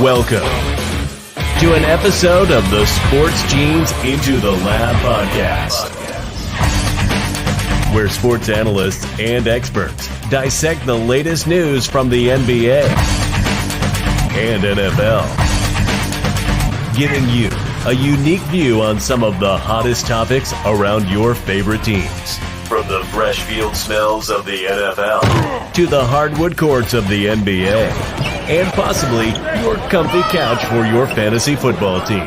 Welcome to an episode of the Sports Genes Into the Lab podcast, where sports analysts and experts dissect the latest news from the NBA and NFL, giving you a unique view on some of the hottest topics around your favorite teams. From the fresh field smells of the NFL to the hardwood courts of the NBA and possibly your comfy couch for your fantasy football team.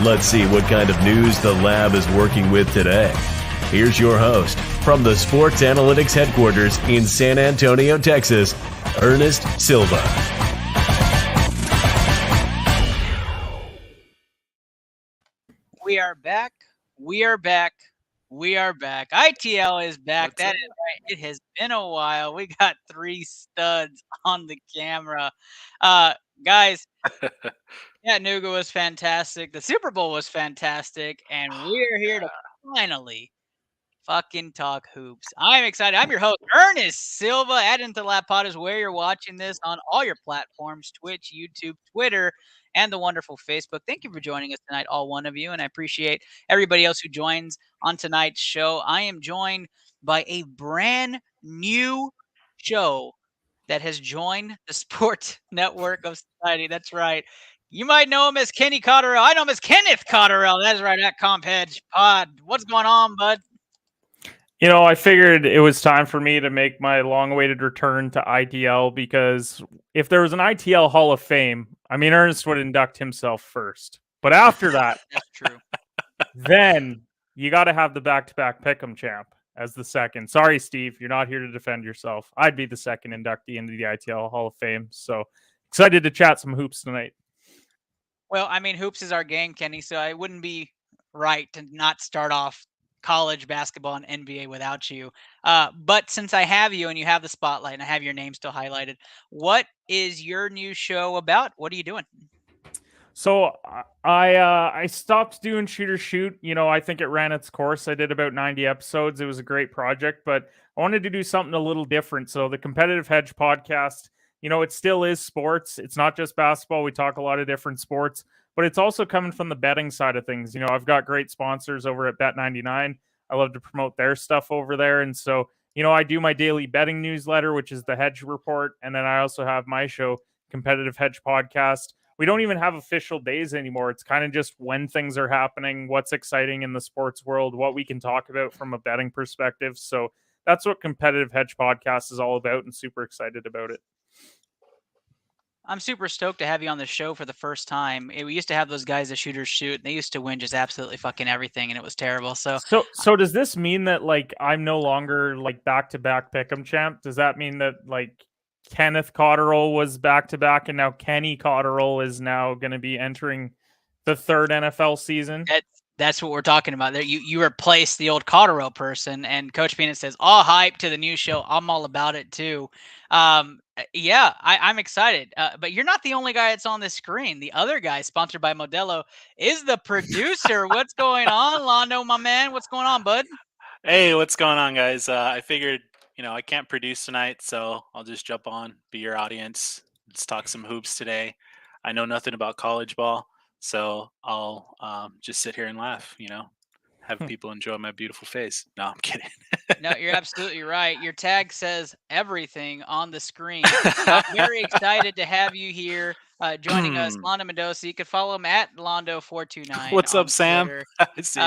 Let's see what kind of news the lab is working with today. Here's your host from the Sports Analytics headquarters in San Antonio, Texas, Ernest Silva. We are back. We are back. We are back. ITL is back. That is right. It has been a while. We got three studs on the camera. Guys, Chattanooga was fantastic. The Super Bowl was fantastic. And we're here to finally fucking talk hoops. I'm excited. I'm your host, Ernest Silva. Add into Lab Pod is where you're watching this on all your platforms, Twitch, YouTube, Twitter, and the wonderful Facebook. Thank you for joining us tonight, all one of you, and I appreciate everybody else who joins on tonight's show. I am joined by a brand new show that has joined the Sports Network of Society. That's right. You might know him as Kenny Cotterell. I know him as Kenneth Cotterell. That's right, at Comp Hedge Pod. What's going on, bud? You know, I figured it was time for me to make my long-awaited return to ITL because if there was an ITL Hall of Fame, I mean, Ernest would induct himself first. But after that, that's true. Then you got to have the back-to-back Pick'em champ as the second. Sorry, Steve, you're not here to defend yourself. I'd be the second inductee into the ITL Hall of Fame. So excited to chat some hoops tonight. Well, I mean, hoops is our game, Kenny, so it wouldn't be right to not start off college basketball and NBA without you. But since I have you and you have the spotlight and I have your name still highlighted, what is your new show about? What are you doing? So I stopped doing Shoot or Shoot. You know, I think it ran its course. I did about 90 episodes. It was a great project, but I wanted to do something a little different. So the Competitive Hedge podcast, you know, it still is sports. It's not just basketball. We talk a lot of different sports, but it's also coming from the betting side of things. You know, I've got great sponsors over at Bet99. I love to promote their stuff over there. And so, you know, I do my daily betting newsletter, which is the Hedge Report. And then I also have my show, Competitive Hedge Podcast. We don't even have official days anymore. It's kind of just when things are happening, what's exciting in the sports world, what we can talk about from a betting perspective. So that's what Competitive Hedge Podcast is all about, and super excited about it. I'm super stoked to have you on the show for the first time. We used to have those guys that shooters shoot, and they used to win just absolutely fucking everything, and it was terrible. So does this mean that like I'm no longer like back-to-back Pick'em champ? Does that mean that like Kenneth Cotterell was back-to-back, and now Kenny Cotterell is now going to be entering the third NFL season? That's what we're talking about there. You replace the old Cotterell person, and Coach Peanut says, all hype to the new show. I'm all about it too. Yeah, I'm excited. But you're not the only guy that's on the screen. The other guy, sponsored by Modelo, is the producer. What's going on, Londo, my man? What's going on, bud? Hey, what's going on, guys? I figured, you know, I can't produce tonight, so I'll just jump on, be your audience. Let's talk some hoops today. I know nothing about college ball, so I'll just sit here and laugh, you know, have people enjoy my beautiful face. No, I'm kidding. No, you're absolutely right. Your tag says everything on the screen. I'm very excited to have you here joining us, Londo Mendoza. You can follow him at Londo429. What's up, Sam? I see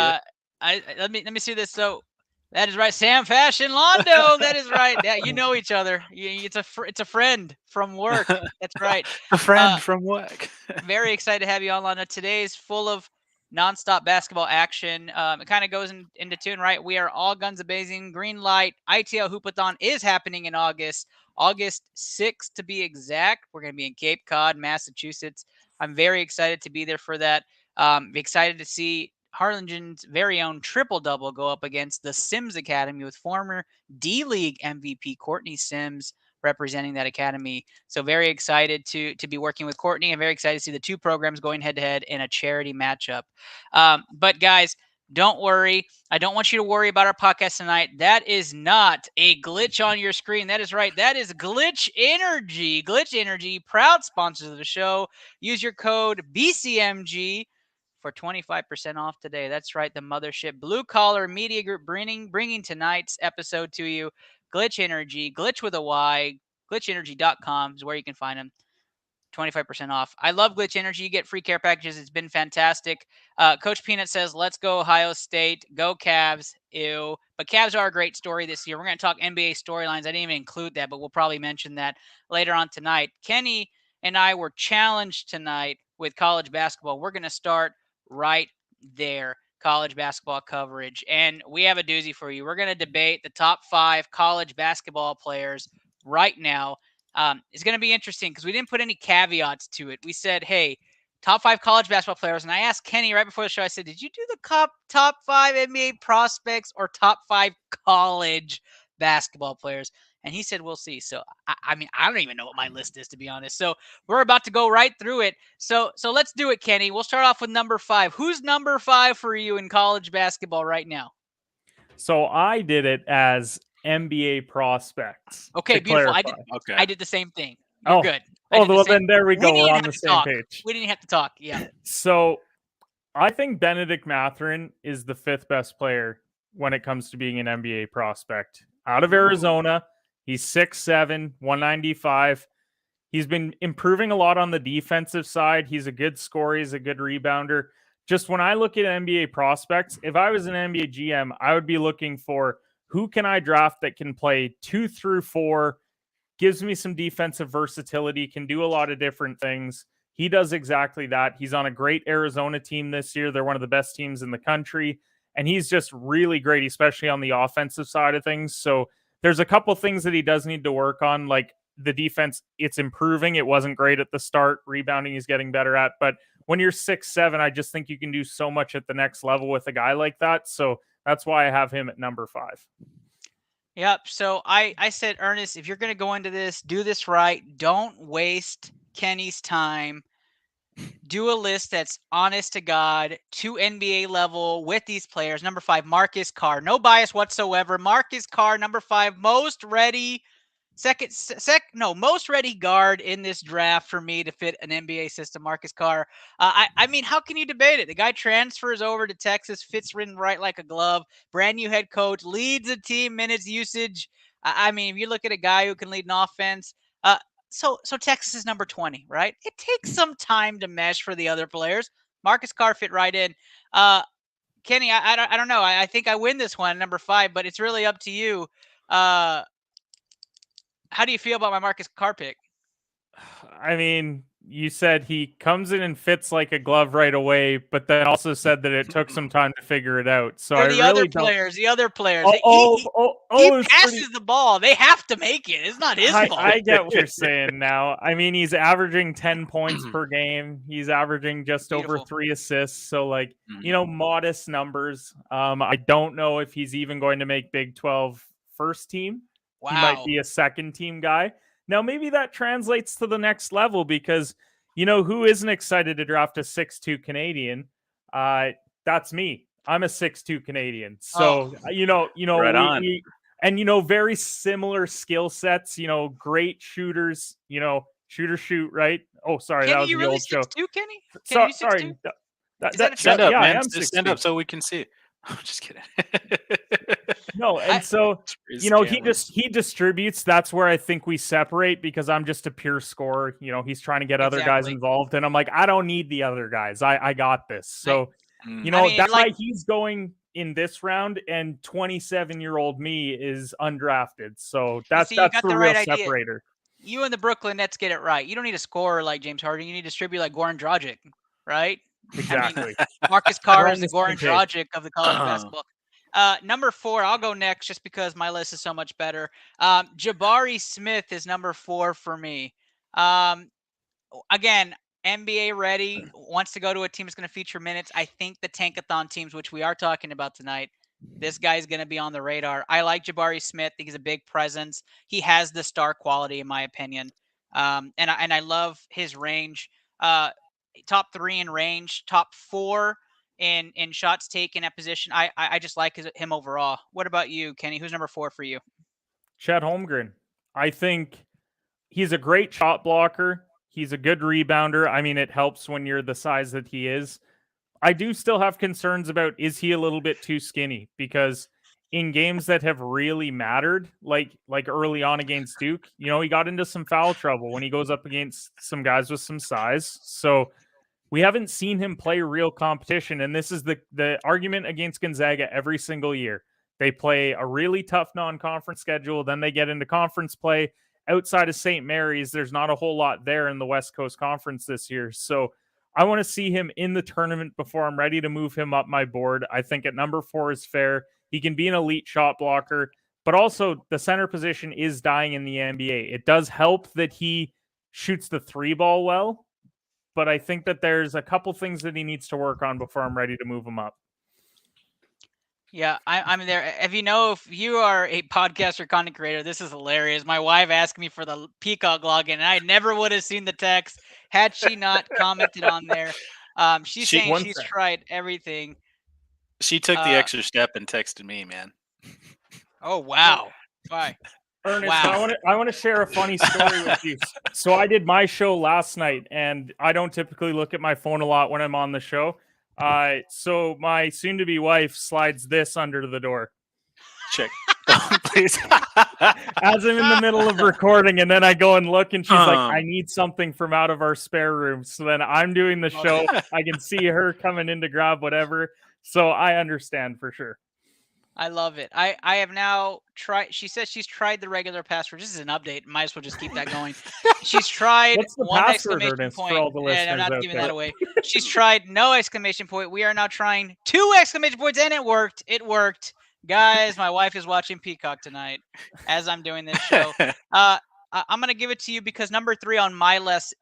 let me see this. So that is right, Sam Fashion Londo. That is right. Yeah, you know each other. It's a friend from work. That's right. A friend from work. Very excited to have you on, Londo. Today is full of nonstop basketball action. It kind of goes into tune, right? We are all guns a-blazing. Green light. ITL Hoopathon is happening in August 6th to be exact. We're going to be in Cape Cod, Massachusetts. I'm very excited to be there for that. Excited to see Harlingen's very own triple-double go up against the Sims Academy with former D-League MVP Courtney Sims representing that academy. So very excited to be working with Courtney, and very excited to see the two programs going head-to-head in a charity matchup. But guys, Don't worry. I don't want you to worry about our podcast tonight. That is not a glitch on your screen. That is right. That is Glitch Energy. Glitch Energy, proud sponsors of the show. Use your code BCMG for 25% off today. That's right. The mothership Blue Collar Media Group bringing tonight's episode to you. Glitch Energy, glitch with a Y, glitchenergy.com is where you can find them. 25% off. I love Glitch Energy. You get free care packages. It's been fantastic. Coach Peanut says, let's go Ohio State. Go Cavs. Ew. But Cavs are a great story this year. We're going to talk NBA storylines. I didn't even include that, but we'll probably mention that later on tonight. Kenny and I were challenged tonight with college basketball. We're going to start right there. College basketball coverage. And we have a doozy for you. We're going to debate the top 5 college basketball players right now. It's going to be interesting because we didn't put any caveats to it. We said, hey, top 5 college basketball players. And I asked Kenny right before the show, I said, did you do the top 5 NBA prospects or top 5 college basketball players? And he said, we'll see. So, I mean, I don't even know what my list is, to be honest. So we're about to go right through it. So let's do it, Kenny. We'll start off with number 5. Who's number 5 for you in college basketball right now? So I did it as NBA prospects. Okay, beautiful. Okay. I did the same thing. You're good. Well, then there we go. We're on the same talk. page. We didn't have to talk. Yeah. So I think Benedict Mathurin is the 5th best player when it comes to being an NBA prospect. Out of Arizona, he's 6'7", 195. He's been improving a lot on the defensive side. He's a good scorer. He's a good rebounder. Just when I look at NBA prospects, if I was an NBA GM, I would be looking for who can I draft that can play 2 through 4, gives me some defensive versatility, can do a lot of different things. He does exactly that. He's on a great Arizona team this year. They're one of the best teams in the country. And he's just really great, especially on the offensive side of things. So there's a couple things that he does need to work on, like the defense. It's improving. It wasn't great at the start. Rebounding he's getting better at. But when you're 6'7", I just think you can do so much at the next level with a guy like that. So that's why I have him at number 5. Yep. So I said, Ernest, if you're going to go into this, do this right. Don't waste Kenny's time. Do a list that's honest to God, to NBA level with these players. Number 5, Marcus Carr. No bias whatsoever. Marcus Carr, number 5, most ready. Most ready guard in this draft for me to fit an NBA system, Marcus Carr. I mean, how can you debate it? The guy transfers over to Texas, fits in right like a glove, brand new head coach, leads a team minutes usage. I mean, if you look at a guy who can lead an offense, so Texas is number 20, right? It takes some time to mesh for the other players. Marcus Carr fit right in. Kenny, I don't know. I think I win this one, number 5, but it's really up to you. How do you feel about my Marcus Carr pick? I mean, you said he comes in and fits like a glove right away, but then also said that it took some time to figure it out. So the other players. He passes the ball. They have to make it. It's not his fault. I get what you're saying now. I mean, he's averaging 10 points per game. He's averaging just over 3 assists. So, like, modest numbers. I don't know if he's even going to make Big 12 first team. Wow. He might be a second team guy. Now, maybe that translates to the next level because, who isn't excited to draft a 6'2" Canadian? That's me. I'm a 6'2" Canadian. So, right on. Very similar skill sets, great shooters, shoot, right? Oh, sorry. Kenny, that was the really old show. 6'2", Kenny? Sorry. Stand up, man. I am Stand up so we can see. I'm just kidding. No, and he distributes. That's where I think we separate because I'm just a pure scorer. He's trying to get other guys involved, and I'm like, I don't need the other guys. I got this. So, that's why he's going in this round, and 27-year-old me is undrafted. So that's the real separator. You and the Brooklyn Nets get it right. You don't need a scorer like James Harden. You need to distribute like Goran Dragic, right? Exactly. Marcus Carr is the Goran Dragic of the college basketball. Number 4, I'll go next just because my list is so much better. Jabari Smith is number 4 for me. Again, NBA ready, wants to go to a team that's going to feature minutes. I think the Tankathon teams, which we are talking about tonight, this guy's going to be on the radar. I like Jabari Smith. I think he's a big presence. He has the star quality, in my opinion. And I love his range. Top 3 in range, top 4 in shots taken at position. I just like him overall. What about you, Kenny? Who's number 4 for you? Chet Holmgren. I think he's a great shot blocker. He's a good rebounder. I mean, it helps when you're the size that he is. I do still have concerns about, is he a little bit too skinny? Because in games that have really mattered, like early on against Duke, he got into some foul trouble when he goes up against some guys with some size. So we haven't seen him play real competition. And this is the argument against Gonzaga every single year. They play a really tough non-conference schedule. Then they get into conference play. Outside of St. Mary's, there's not a whole lot there in the West Coast Conference this year. So I want to see him in the tournament before I'm ready to move him up my board. I think at number 4 is fair. He can be an elite shot blocker, but also the center position is dying in the NBA. It does help that he shoots the 3 ball well, but I think that there's a couple things that he needs to work on before I'm ready to move him up. Yeah, I'm there. If you are a podcast or content creator, this is hilarious. My wife asked me for the Peacock login, and I never would have seen the text had she not commented on there. She's saying she's tried everything. She took the extra step and texted me, man. Oh, wow. Why? Ernest, wow. I want to share a funny story with you. So I did my show last night, and I don't typically look at my phone a lot when I'm on the show. So my soon-to-be wife slides this under the door. Check. Please. As I'm in the middle of recording, and then I go and look, and she's like, I need something from out of our spare room. So then I'm doing the show. I can see her coming in to grab whatever. So I understand for sure. I love it. I have now tried. She says she's tried the regular password. This is an update. Might as well just keep that going. She's tried What's the one password, exclamation Ernest, point. for all the listeners I'm not out giving there? that away. She's tried no exclamation point. We are now trying 2 exclamation points, and it worked. It worked. Guys, my wife is watching Peacock tonight as I'm doing this show. I'm going to give it to you because number 3 on my list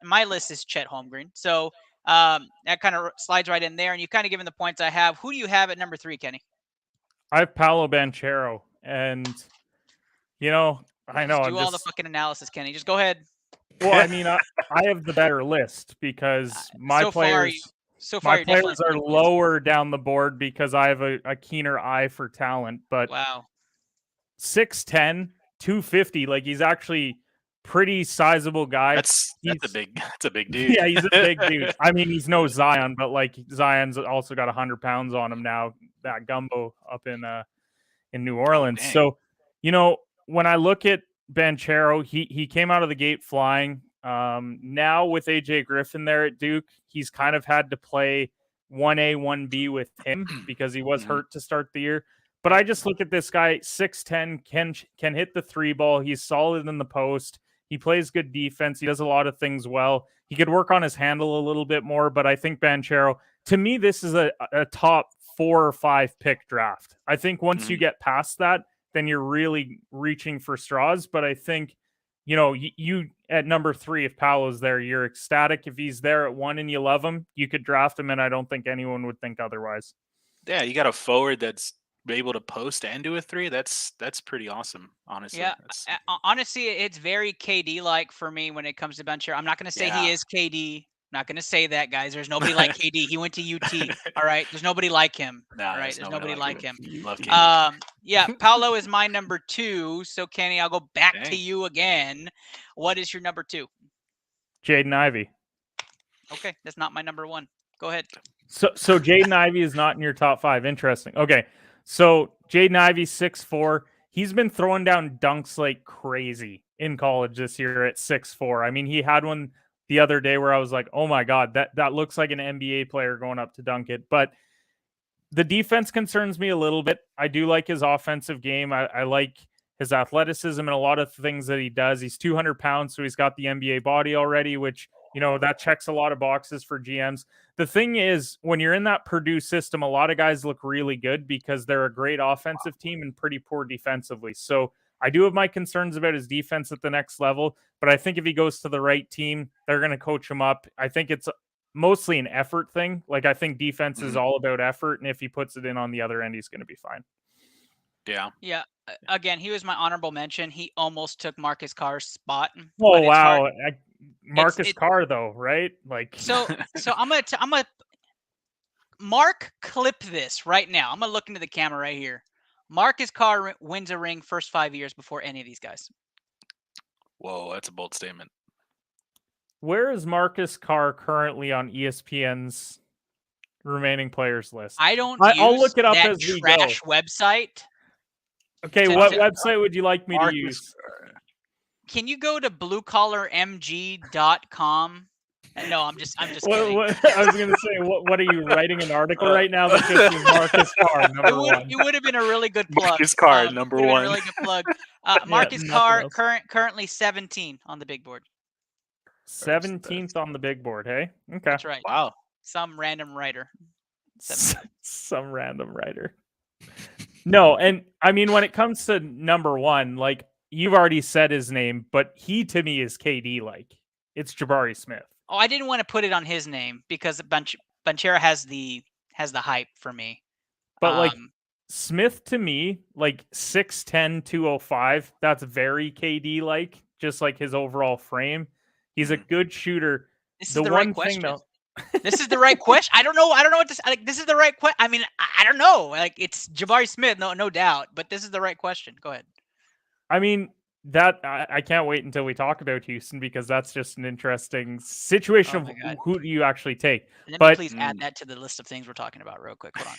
is Chet Holmgren. So that kind of slides right in there, and you've kind of given the points I have. Who do you have at number 3, Kenny? I have Paolo Banchero, and I know do all the fucking analysis, Kenny. Just go ahead. Well, I mean, I have the better list because my players are lower down the board because I have a keener eye for talent. But wow, 6'10", 250, like he's actually pretty sizable guy. That's a big dude. Yeah, he's a big dude. I mean, he's no Zion, but like Zion's also got 100 pounds on him now. That gumbo up in New Orleans. So, when I look at Banchero, he came out of the gate flying. Now with AJ Griffin there at Duke, he's kind of had to play 1A, 1B with him because he was hurt to start the year. But I just look at this guy, 6'10", can hit the 3 ball. He's solid in the post. He plays good defense. He does a lot of things well. He could work on his handle a little bit more, but I think Banchero, to me, this is a top 4 or 5 pick draft. I think once you get past that, then you're really reaching for straws. But I think, you at number 3, if Paolo's there, you're ecstatic. If he's there at 1 and you love him, you could draft him, and I don't think anyone would think otherwise. Yeah, you got a forward that's able to post and do a 3. That's pretty awesome, honestly. Yeah, honestly, it's very KD-like for me when it comes to Banchero. I'm not going to say he is KD. I'm not going to say that, guys. There's nobody like KD. He went to UT. All right. There's nobody like him. No, all right. There's nobody like him. Love KD. Yeah. Paolo is my number 2. So Kenny, I'll go back to you again. What is your number 2? Jaden Ivey. Okay. That's not my number 1. Go ahead. So Jaden Ivey is not in your top 5. Interesting. Okay. So Jaden Ivey, 6'4". He's been throwing down dunks like crazy in college this year at 6'4". I mean, he had one the other day where I was like, oh my God, that looks like an NBA player going up to dunk it. But the defense concerns me a little bit. I do like his offensive game. I like his athleticism and a lot of things that he does. He's 200 pounds, so he's got the NBA body already, which, that checks a lot of boxes for GMs. The thing is, when you're in that Purdue system, a lot of guys look really good because they're a great offensive team and pretty poor defensively. So I do have my concerns about his defense at the next level, but I think if he goes to the right team, they're going to coach him up. I think it's mostly an effort thing. Like, I think defense is all about effort, and if he puts it in on the other end, he's going to be fine. Yeah. Yeah. Again, he was my honorable mention. He almost took Marcus Carr's spot. Oh, wow. Marcus Carr, though, right? Like, so I'm gonna Mark, clip this right now. I'm gonna look into the camera right here. Marcus Carr wins a ring first 5 years before any of these guys. Whoa, that's a bold statement. Where is Marcus Carr currently on ESPN's remaining players list? I don't I'll use look it up that as we go. trash website. Okay, what website would you like me to use? Can you go to bluecollarmg.com? No, I'm just kidding. I was going to say, what are you writing an article right now that just says Marcus Carr number one? It would have been a really good plug. Marcus Carr number one. Really good plug. Marcus Carr currently 17 on the big board. 17th on the big board. Hey, okay, that's right. Wow, some random writer. Some random writer. No, and I mean when it comes to number one, like you've already said his name, but he to me is KD like. It's Jabari Smith. Oh, I didn't want to put it on his name because Banchero has the hype for me. But like Smith to me, like 6'10", 205, that's very KD like, just like his overall frame. He's a good shooter. This is the right question. This is the right question. I don't know what this. Like, this is the right question. I mean, I don't know. Like, it's Jabari Smith, no doubt. But this is the right question. Go ahead. I mean, that I can't wait until we talk about Houston because that's just an interesting situation of who do you actually take. Let me please add that to the list of things we're talking about real quick. Hold on.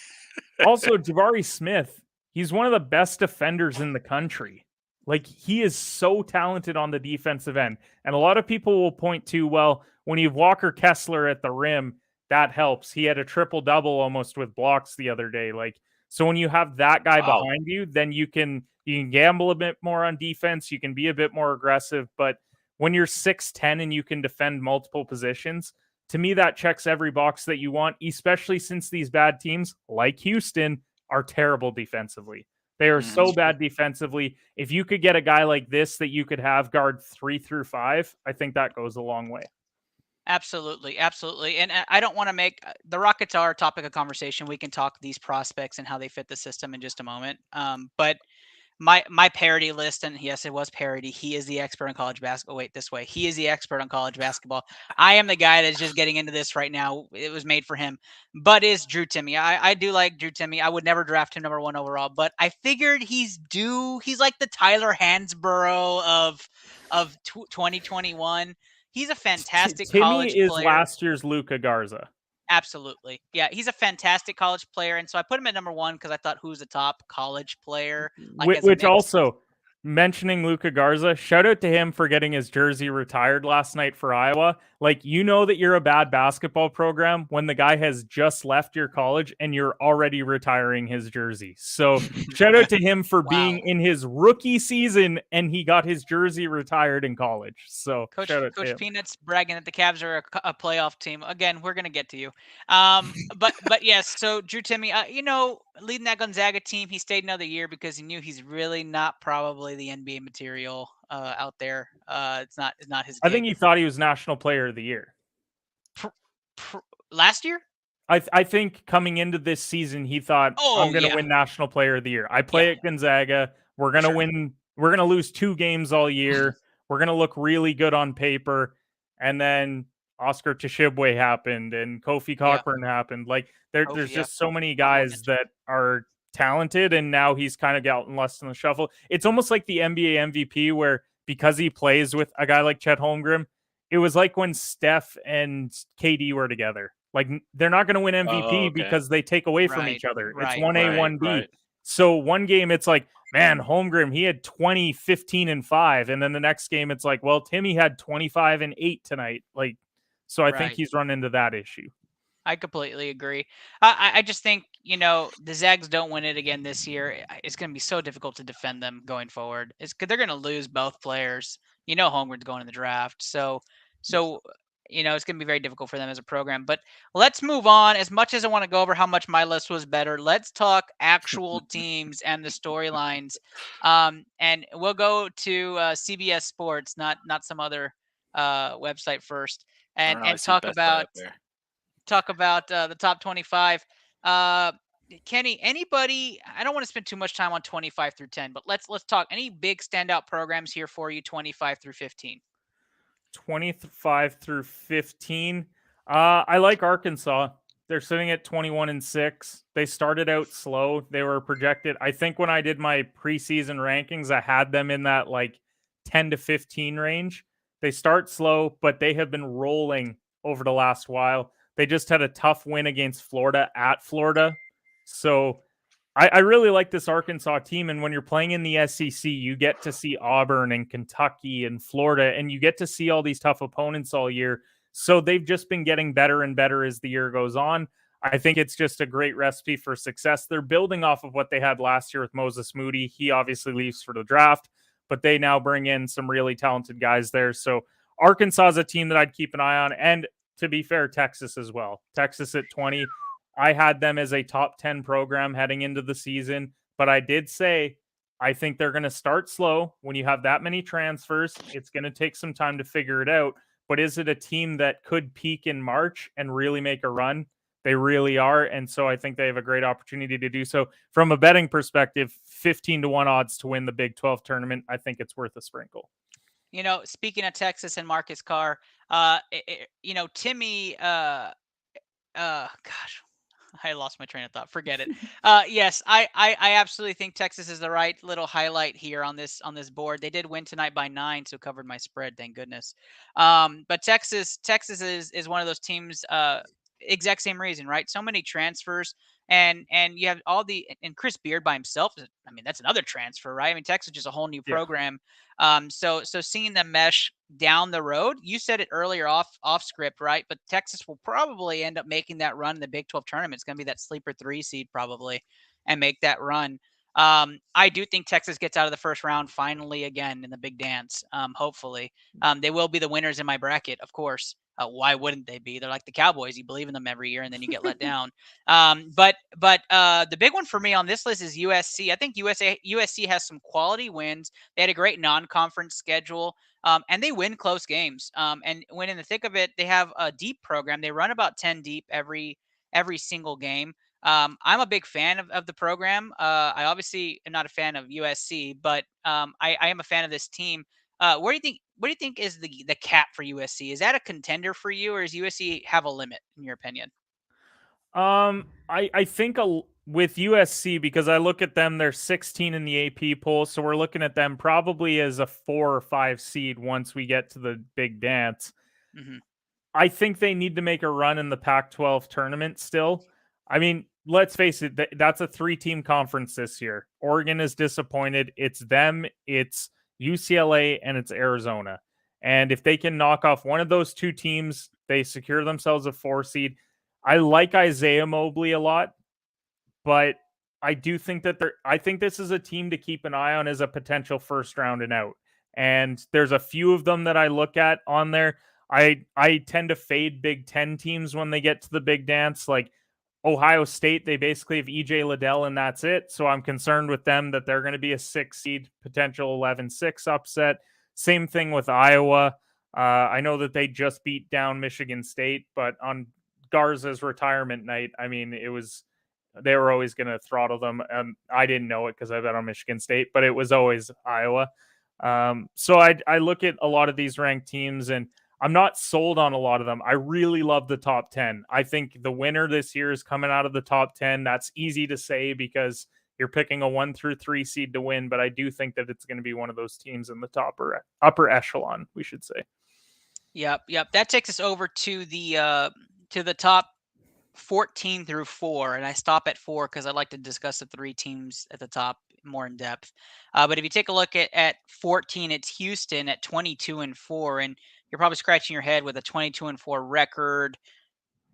Also, Jabari Smith, he's one of the best defenders in the country. Like, he is so talented on the defensive end. And a lot of people will point to, well, when you have Walker Kessler at the rim, that helps. He had a triple-double almost with blocks the other day. Like, so when you have that guy behind you, then you can gamble a bit more on defense. You can be a bit more aggressive. But when you're 6'10" and you can defend multiple positions, to me, that checks every box that you want, especially since these bad teams, like Houston, are terrible defensively. They are so bad defensively. If you could get a guy like this that you could have guard 3 through 5, I think that goes a long way. Absolutely. And I don't want to make the Rockets are a topic of conversation. We can talk these prospects and how they fit the system in just a moment. But my parody list, and yes, it was parody. He is the expert on college basketball. Wait, this way. He is the expert on college basketball. I am the guy that's just getting into this right now. It was made for him. But is Drew Timme. I do like Drew Timme. I would never draft him number 1 overall, but I figured he's due. He's like the Tyler Hansborough of 2021. He's a fantastic college player. Timme is last year's Luka Garza. Absolutely. Yeah, he's a fantastic college player. And so I put him at number 1 because I thought who's the top college player. Like, which also, mentioning Luka Garza, shout out to him for getting his jersey retired last night for Iowa. Like, you know that you're a bad basketball program when the guy has just left your college and you're already retiring his jersey. So shout out to him for being in his rookie season and he got his jersey retired in college. So Coach Peanuts bragging that the Cavs are a playoff team. Again, we're going to get to you. But yes, so Drew Timme, leading that Gonzaga team, he stayed another year because he knew he's really not probably the NBA material out there. It's not his gig. I think he thought he was National Player of the Year. Last year? I think coming into this season, he thought, I'm going to win National Player of the Year. I play at Gonzaga. We're going to win. We're going to lose 2 games all year. We're going to look really good on paper. And then Oscar Tshiebwe happened and Kofi Cockburn happened. Like there's just so many guys that are talented. And now he's kind of gotten lost in the shuffle. It's almost like the NBA MVP where because he plays with a guy like Chet Holmgren, it was like when Steph and KD were together. Like they're not going to win MVP because they take away from each other. It's 1A, 1B. Right. So one game it's like, man, Holmgren, he had 20, 15, and 5. And then the next game it's like, well, Timme had 25 and 8 tonight. Like, so I think he's run into that issue. I completely agree. I just think, the Zags don't win it again this year. It's going to be so difficult to defend them going forward. It's because they're going to lose both players. Holmgren's going in the draft. So it's going to be very difficult for them as a program. But let's move on. As much as I want to go over how much my list was better, let's talk actual teams and the storylines. And we'll go to CBS Sports, not some other website first, and talk about the top 25. Kenny, anybody? I don't want to spend too much time on 25 through 10, but let's talk. Any big standout programs here for you, 25 through 15? 25 through 15. I like Arkansas. They're sitting at 21-6. They started out slow. They were projected. I think when I did my preseason rankings, I had them in that like 10 to 15 range. They start slow, but they have been rolling over the last while. They just had a tough win against Florida at Florida. So I really like this Arkansas team. And when you're playing in the SEC, you get to see Auburn and Kentucky and Florida, and you get to see all these tough opponents all year. So they've just been getting better and better as the year goes on. I think it's just a great recipe for success. They're building off of what they had last year with Moses Moody. He obviously leaves for the draft, but they now bring in some really talented guys there. So Arkansas is a team that I'd keep an eye on. And to be fair, Texas as well. Texas at 20. I had them as a top 10 program heading into the season, but I did say I think they're going to start slow. When you have that many transfers, it's going to take some time to figure it out. But is it a team that could peak in March and really make a run? They really are. And so I think they have a great opportunity to do so. From a betting perspective, 15-1 odds to win the Big 12 tournament. I think it's worth a sprinkle. You know, speaking of Texas and Marcus Carr, Timmy, gosh, I lost my train of thought. Forget it. Yes, I absolutely think Texas is the right little highlight here on this board. They did win tonight by 9, so covered my spread. Thank goodness. But Texas is one of those teams. Exact same reason, right? So many transfers, and you have all and Chris Beard by himself. I mean, that's another transfer, right? I mean, Texas is just a whole new program. So seeing them mesh down the road, you said it earlier off script, right? But Texas will probably end up making that run in the Big 12 tournament. It's going to be that sleeper 3 seed probably, and make that run. I do think Texas gets out of the first round finally again in the big dance. Hopefully, they will be the winners in my bracket, of course. Why wouldn't they be? They're like the Cowboys. You believe in them every year, and then you get let down. But the big one for me on this list is USC. I think USC has some quality wins. They had a great non-conference schedule, and they win close games. And when in the thick of it, they have a deep program. They run about 10 deep every single game. I'm a big fan of the program. I obviously am not a fan of USC, but I am a fan of this team. What do you think is the cap for USC? Is that a contender for you, or does USC have a limit in your opinion? I think with USC, because I look at them, they're 16 in the AP poll, so we're looking at them probably as a 4 or 5 seed once we get to the big dance. Mm-hmm. I think they need to make a run in the Pac-12 tournament still. I mean, let's face it, that's a 3-team conference this year. Oregon is disappointed. It's them, it's UCLA, and it's Arizona. And if they can knock off one of those 2 teams, they secure themselves a 4 seed. I like Isaiah Mobley a lot, but I do think that I think this is a team to keep an eye on as a potential first round and out. And there's a few of them that I look at on there. I tend to fade Big Ten teams when they get to the big dance. Like Ohio State, they basically have EJ Liddell and that's it. So I'm concerned with them that they're going to be a 6 seed, potential 11-6 upset. Same thing with Iowa. I know that they just beat down Michigan State, but on Garza's retirement night, I mean, they were always going to throttle them. I didn't know it because I bet on Michigan State, but it was always Iowa. So I look at a lot of these ranked teams, and I'm not sold on a lot of them. I really love the top 10. I think the winner this year is coming out of the top 10. That's easy to say because you're picking a 1 through 3 seed to win, but I do think that it's going to be one of those teams in the upper echelon, we should say. Yep. That takes us over to the top 14 through 4, and I stop at 4 because I like to discuss the 3 teams at the top more in depth. But if you take a look at 14, it's Houston at 22-4, and you're probably scratching your head with a 22-4 record.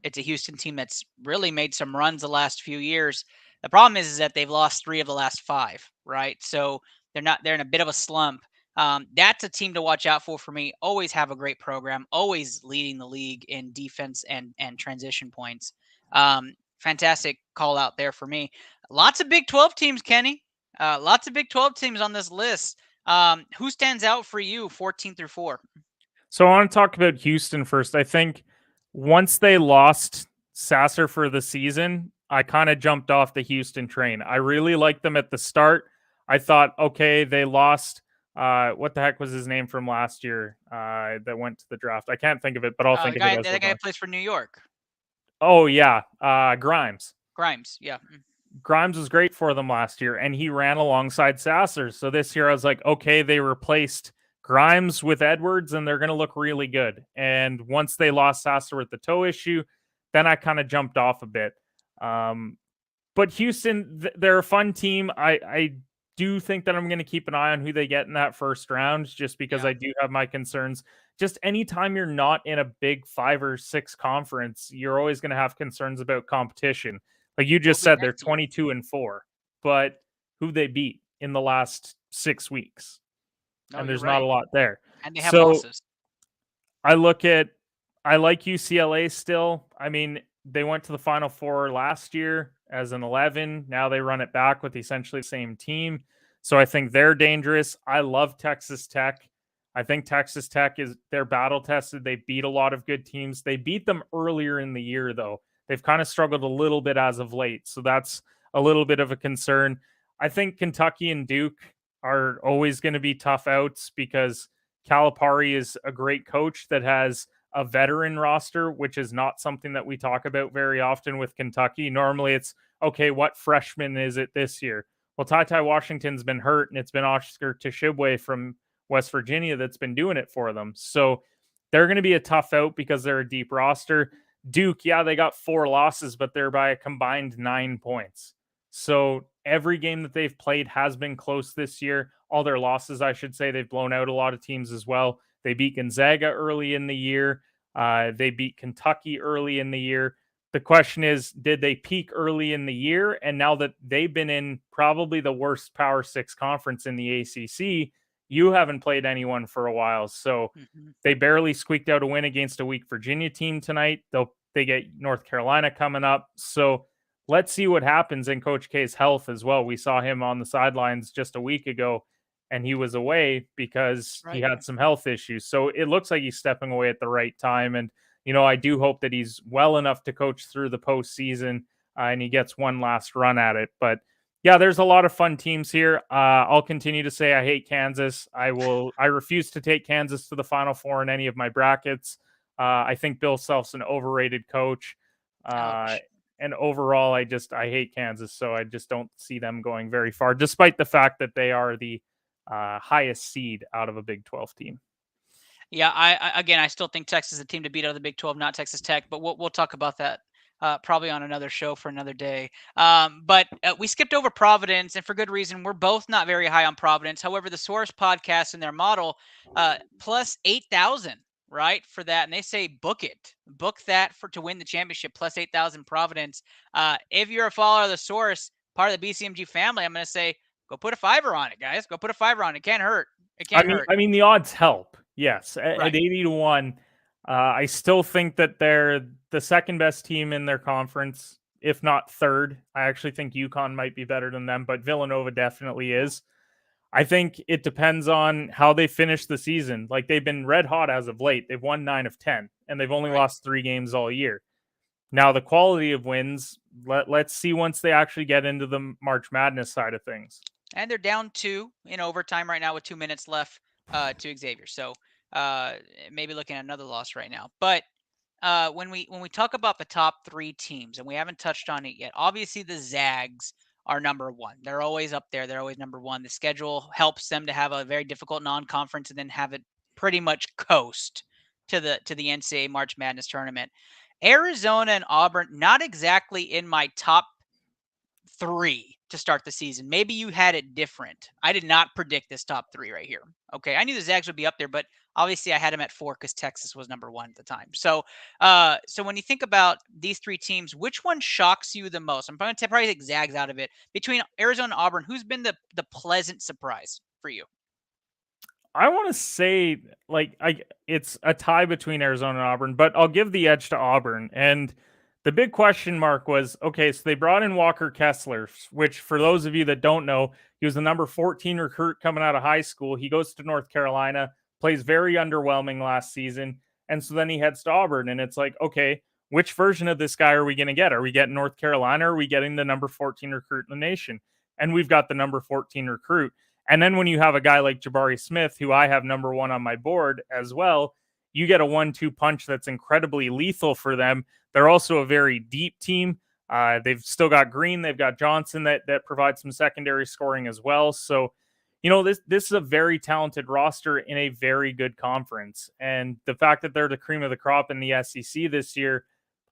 It's a Houston team that's really made some runs the last few years. The problem is that they've lost 3 of the last 5, right? So they're in a bit of a slump. That's a team to watch out for me. Always have a great program, always leading the league in defense and transition points. Fantastic call out there for me. Lots of Big 12 teams, Kenny. Lots of Big 12 teams on this list. Who stands out for you 14-4? So I want to talk about Houston first. I think once they lost Sasser for the season, I kind of jumped off the Houston train. I really liked them at the start. I thought, okay, they lost. What the heck was his name from last year that went to the draft? I can't think of it, but I'll think of it. That guy plays for New York. Oh, yeah. Grimes. Grimes, yeah. Grimes was great for them last year, and he ran alongside Sasser. So this year I was like, okay, they replaced Grimes with Edwards, and they're going to look really good. And once they lost Sasser with the toe issue, then I kind of jumped off a bit. But Houston, they're a fun team. I do think that I'm going to keep an eye on who they get in that first round, just because I do have my concerns. Just anytime you're not in a big 5 or 6 conference, you're always going to have concerns about competition. Like you just said, they're 22-4, but who they beat in the last 6 weeks, and there's not a lot there. And they have losses. I like UCLA still. I mean, they went to the Final Four last year as an 11. Now they run it back with essentially the same team. So I think they're dangerous. I love Texas Tech. I think Texas Tech they're battle tested. They beat a lot of good teams. They beat them earlier in the year, though. They've kind of struggled a little bit as of late. So that's a little bit of a concern. I think Kentucky and Duke are always going to be tough outs because Calipari is a great coach that has a veteran roster, which is not something that we talk about very often with Kentucky. Normally it's, okay, what freshman is it this year? Well, Ty Washington's been hurt, and it's been Oscar Tshiebwe from West Virginia that's been doing it for them. So they're going to be a tough out because they're a deep roster. Duke, yeah, they got 4 losses, but they're by a combined 9 points. So every game that they've played has been close this year. All their losses, I should say, they've blown out a lot of teams as well. They beat Gonzaga early in the year. They beat Kentucky early in the year. The question is, did they peak early in the year? And now that they've been in probably the worst Power 6 conference in the ACC, you haven't played anyone for a while. So they barely squeaked out a win against a weak Virginia team tonight. They get North Carolina coming up. So let's see what happens in Coach K's health as well. We saw him on the sidelines just a week ago, and he was away because he had some health issues. So it looks like he's stepping away at the right time. And, I do hope that he's well enough to coach through the postseason and he gets one last run at it. But yeah, there's a lot of fun teams here. I'll continue to say I hate Kansas. I refuse to take Kansas to the Final Four in any of my brackets. I think Bill Self's an overrated coach. And overall, I hate Kansas. So I just don't see them going very far, despite the fact that they are the highest seed out of a Big 12 team. Yeah, I still think Texas is a team to beat out of the Big 12, not Texas Tech, but we'll talk about that probably on another show for another day. But we skipped over Providence, and for good reason. We're both not very high on Providence. However, the Source podcast and their model plus 8,000, right, for that, and they say book that to win the championship, plus 8,000 Providence. If you're a follower of the Source, part of the BCMG family, I'm going to say go put a $5 on it, guys. Go put a $5 on it. It can't hurt. It can't hurt. I mean, the odds help. Yes, at 80-1, I still think that they're the second best team in their conference, if not third. I actually think UConn might be better than them, but Villanova definitely is. I think it depends on how they finish the season. Like, they've been red hot as of late. They've won 9 of 10, and they've only lost 3 games all year. Now, the quality of wins, let's see once they actually get into the March Madness side of things. And they're down 2 in overtime right now with 2 minutes left to Xavier. So maybe looking at another loss right now. But when we talk about the top 3 teams, and we haven't touched on it yet, obviously the Zags are number 1. They're always up there. They're always number 1. The schedule helps them to have a very difficult non-conference and then have it pretty much coast to the NCAA March Madness tournament. Arizona and Auburn, not exactly in my top 3 to start the season. Maybe you had it different. I did not predict this top 3 right here. Okay, I knew the Zags would be up there, but obviously I had them at 4 because Texas was number 1 at the time. So, so when you think about these 3 teams, which one shocks you the most? I'm going to probably take Zags out of it. Between Arizona and Auburn, who's been the pleasant surprise for you? I want to say, it's a tie between Arizona and Auburn, but I'll give the edge to Auburn. And the big question mark was, okay, so they brought in Walker Kessler, which for those of you that don't know, he was the number 14 recruit coming out of high school. He goes to North Carolina, plays very underwhelming last season. And so then he heads to Auburn, and it's like, okay, which version of this guy are we going to get? Are we getting North Carolina, or are we getting the number 14 recruit in the nation? And we've got the number 14 recruit. And then when you have a guy like Jabari Smith, who I have number 1 on my board as well, you get a 1-2 punch that's incredibly lethal for them. They're also a very deep team. They've still got Green, they've got Johnson that provides some secondary scoring as well. So, this is a very talented roster in a very good conference. And the fact that they're the cream of the crop in the SEC this year,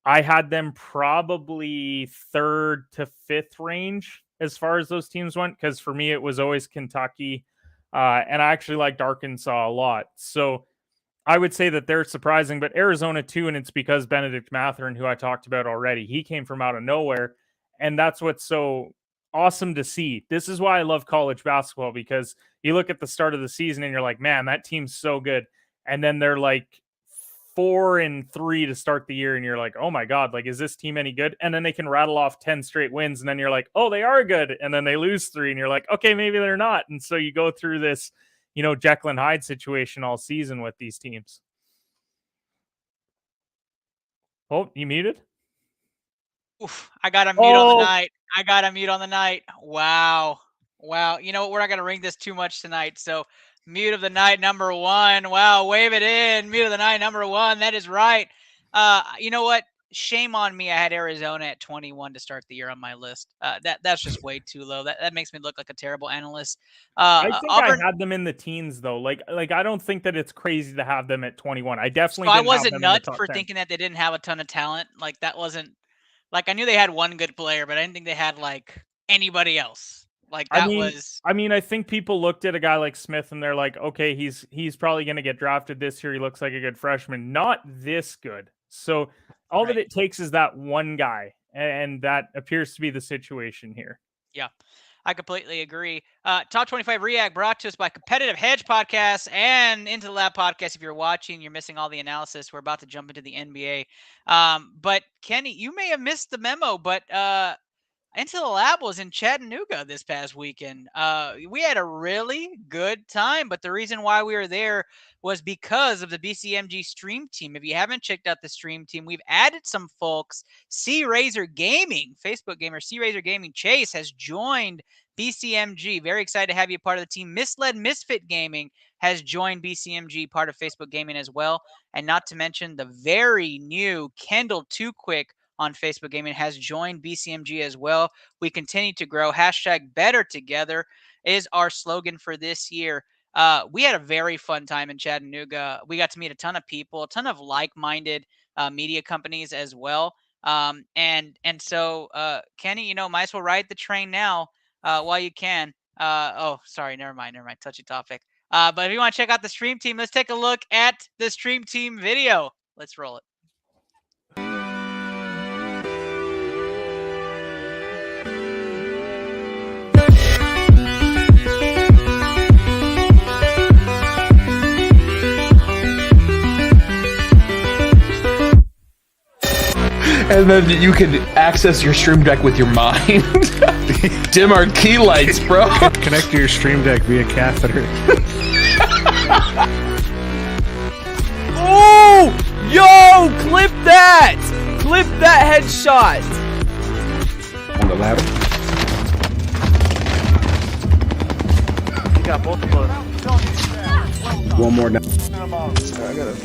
I had them probably 3rd to 5th range as far as those teams went, because for me, it was always Kentucky. And I actually liked Arkansas a lot. So I would say that they're surprising, but Arizona too, and it's because Benedict Mathurin, who I talked about already, he came from out of nowhere, and that's what's so awesome to see. This is why I love college basketball, because you look at the start of the season and you're like, man, that team's so good, and then they're like 4-3 to start the year, and you're like, oh my God, like, is this team any good? And then they can rattle off 10 straight wins, and then you're like, oh, they are good, and then they lose 3, and you're like, okay, maybe they're not. And so you go through this Jekyll and Hyde situation all season with these teams. Oh, you muted? Oof, I got a mute on the night. Wow. You know what? We're not going to ring this too much tonight. So mute of the night number 1. Wow. Wave it in. Mute of the night number 1. That is right. You know what? Shame on me. I had Arizona at 21 to start the year on my list. That's just way too low. That makes me look like a terrible analyst. I think Auburn, I had them in the teens though. Like I don't think that it's crazy to have them at 21. I definitely. So I didn't wasn't have them nuts in the top for 10. thinking that they didn't have a ton of talent. Like that wasn't like I knew they had one good player, but I didn't think they had like anybody else. Like that I think people looked at a guy like Smith and they're like, okay, he's probably going to get drafted this year. He looks like a good freshman. Not this good. So all that it takes is that one guy, and that appears to be the situation here. Yeah, I completely agree. Top 25 React brought to us by Competitive Hedge Podcast and Into the Lab Podcast. If you're watching, you're missing all the analysis. We're about to jump into the NBA. But Kenny, you may have missed the memo, but Into the Lab was in Chattanooga this past weekend. We had a really good time, but the reason why we were there was because of the BCMG stream team. If you haven't checked out the stream team, we've added some folks. C-Razor Gaming, Facebook gamer C-Razor Gaming Chase has joined BCMG. Very excited to have you part of the team. Misled Misfit Gaming has joined BCMG, part of Facebook Gaming as well. And not to mention the very new Kendall Too Quick on Facebook Gaming has joined BCMG as well. We continue to grow. # Better Together is our slogan for this year. We had a very fun time in Chattanooga. We got to meet a ton of people, a ton of like-minded media companies as well. And so, Kenny, might as well ride the train now while you can. Sorry, never mind. Touchy topic. But if you want to check out the stream team, let's take a look at the stream team video. Let's roll it. And then you can access your stream deck with your mind. Dim our key lights, bro. Connect to your stream deck via catheter. Oh! Yo! Clip that! Clip that headshot! On the ladder. You got both of those. One more down. I got it.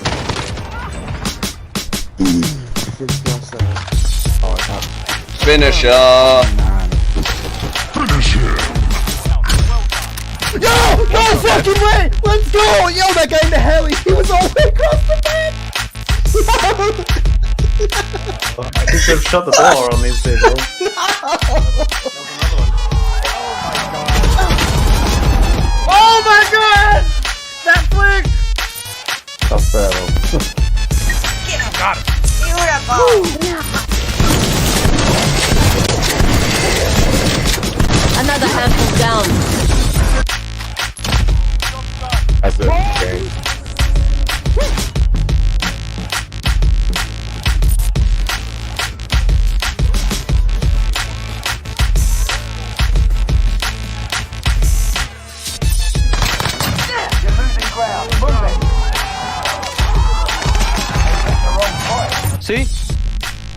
Finish Yo! No fucking way! Let's go! Yo, that guy in the heli, he was all the way across the map! I think they've shut the door on these people. Oh my god! That flick! Tough battle. Get him! Got him! Beautiful! Another handful down. That's it. Okay. See?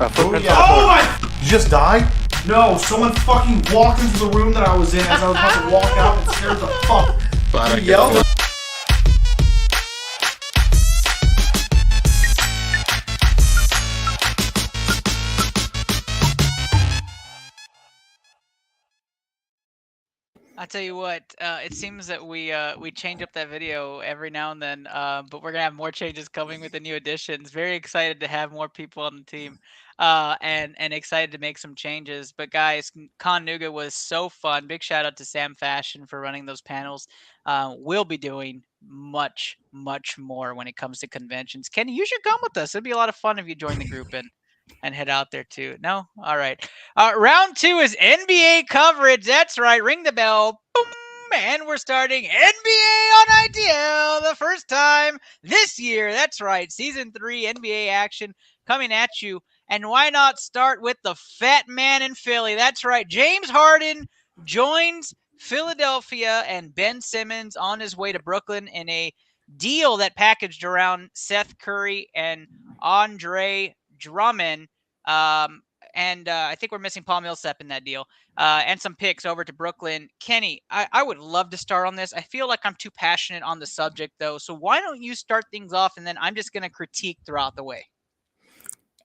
Oh my! Did you just die? No, someone fucking walked into the room that I was in as I was about to walk out and scared the fuck. You yelled. I tell you what, it seems that we change up that video every now and then, but we're gonna have more changes coming with the new additions. Very excited to have more people on the team, and excited to make some changes. But guys, Con Nuga was so fun. Big shout out to Sam Fashion for running those panels. We'll be doing much more when it comes to conventions. Kenny, you should come with us. It'd be a lot of fun if you join the group and head out there too. No? All right. Round 2 is NBA coverage. That's right. Ring the bell. Boom. And we're starting NBA on ITL the first time this year. That's right. Season 3 NBA action coming at you. And why not start with the fat man in Philly? That's right. James Harden joins Philadelphia and Ben Simmons on his way to Brooklyn in a deal that packaged around Seth Curry and Andre Drummond. And I think we're missing Paul Millsap in that deal, and some picks over to Brooklyn. Kenny, I would love to start on this. I feel like I'm too passionate on the subject, though. So why don't you start things off, and then I'm just going to critique throughout the way.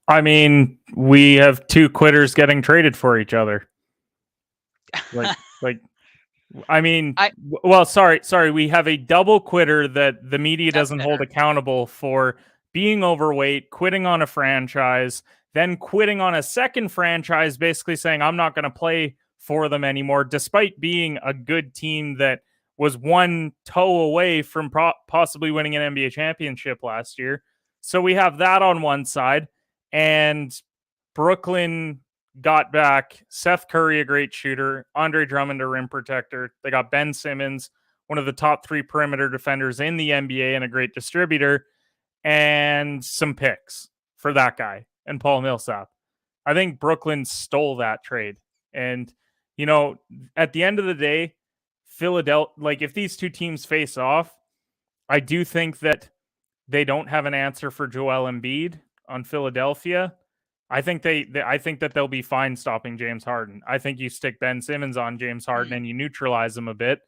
I mean, we have 2 quitters getting traded for each other. Sorry. We have a double quitter that the media doesn't hold accountable for being overweight, quitting on a franchise, then quitting on a second franchise, basically saying, I'm not going to play for them anymore, despite being a good team that was one toe away from possibly winning an NBA championship last year. So we have that on one side, and Brooklyn got back Seth Curry, a great shooter, Andre Drummond, a rim protector. They got Ben Simmons, one of the top 3 perimeter defenders in the NBA and a great distributor, and some picks for that guy and Paul Millsap. I think Brooklyn stole that trade. And, at the end of the day, Philadelphia, if these 2 teams face off, I do think that they don't have an answer for Joel Embiid on Philadelphia. I think that they'll be fine stopping James Harden. I think you stick Ben Simmons on James Harden and you neutralize him a bit.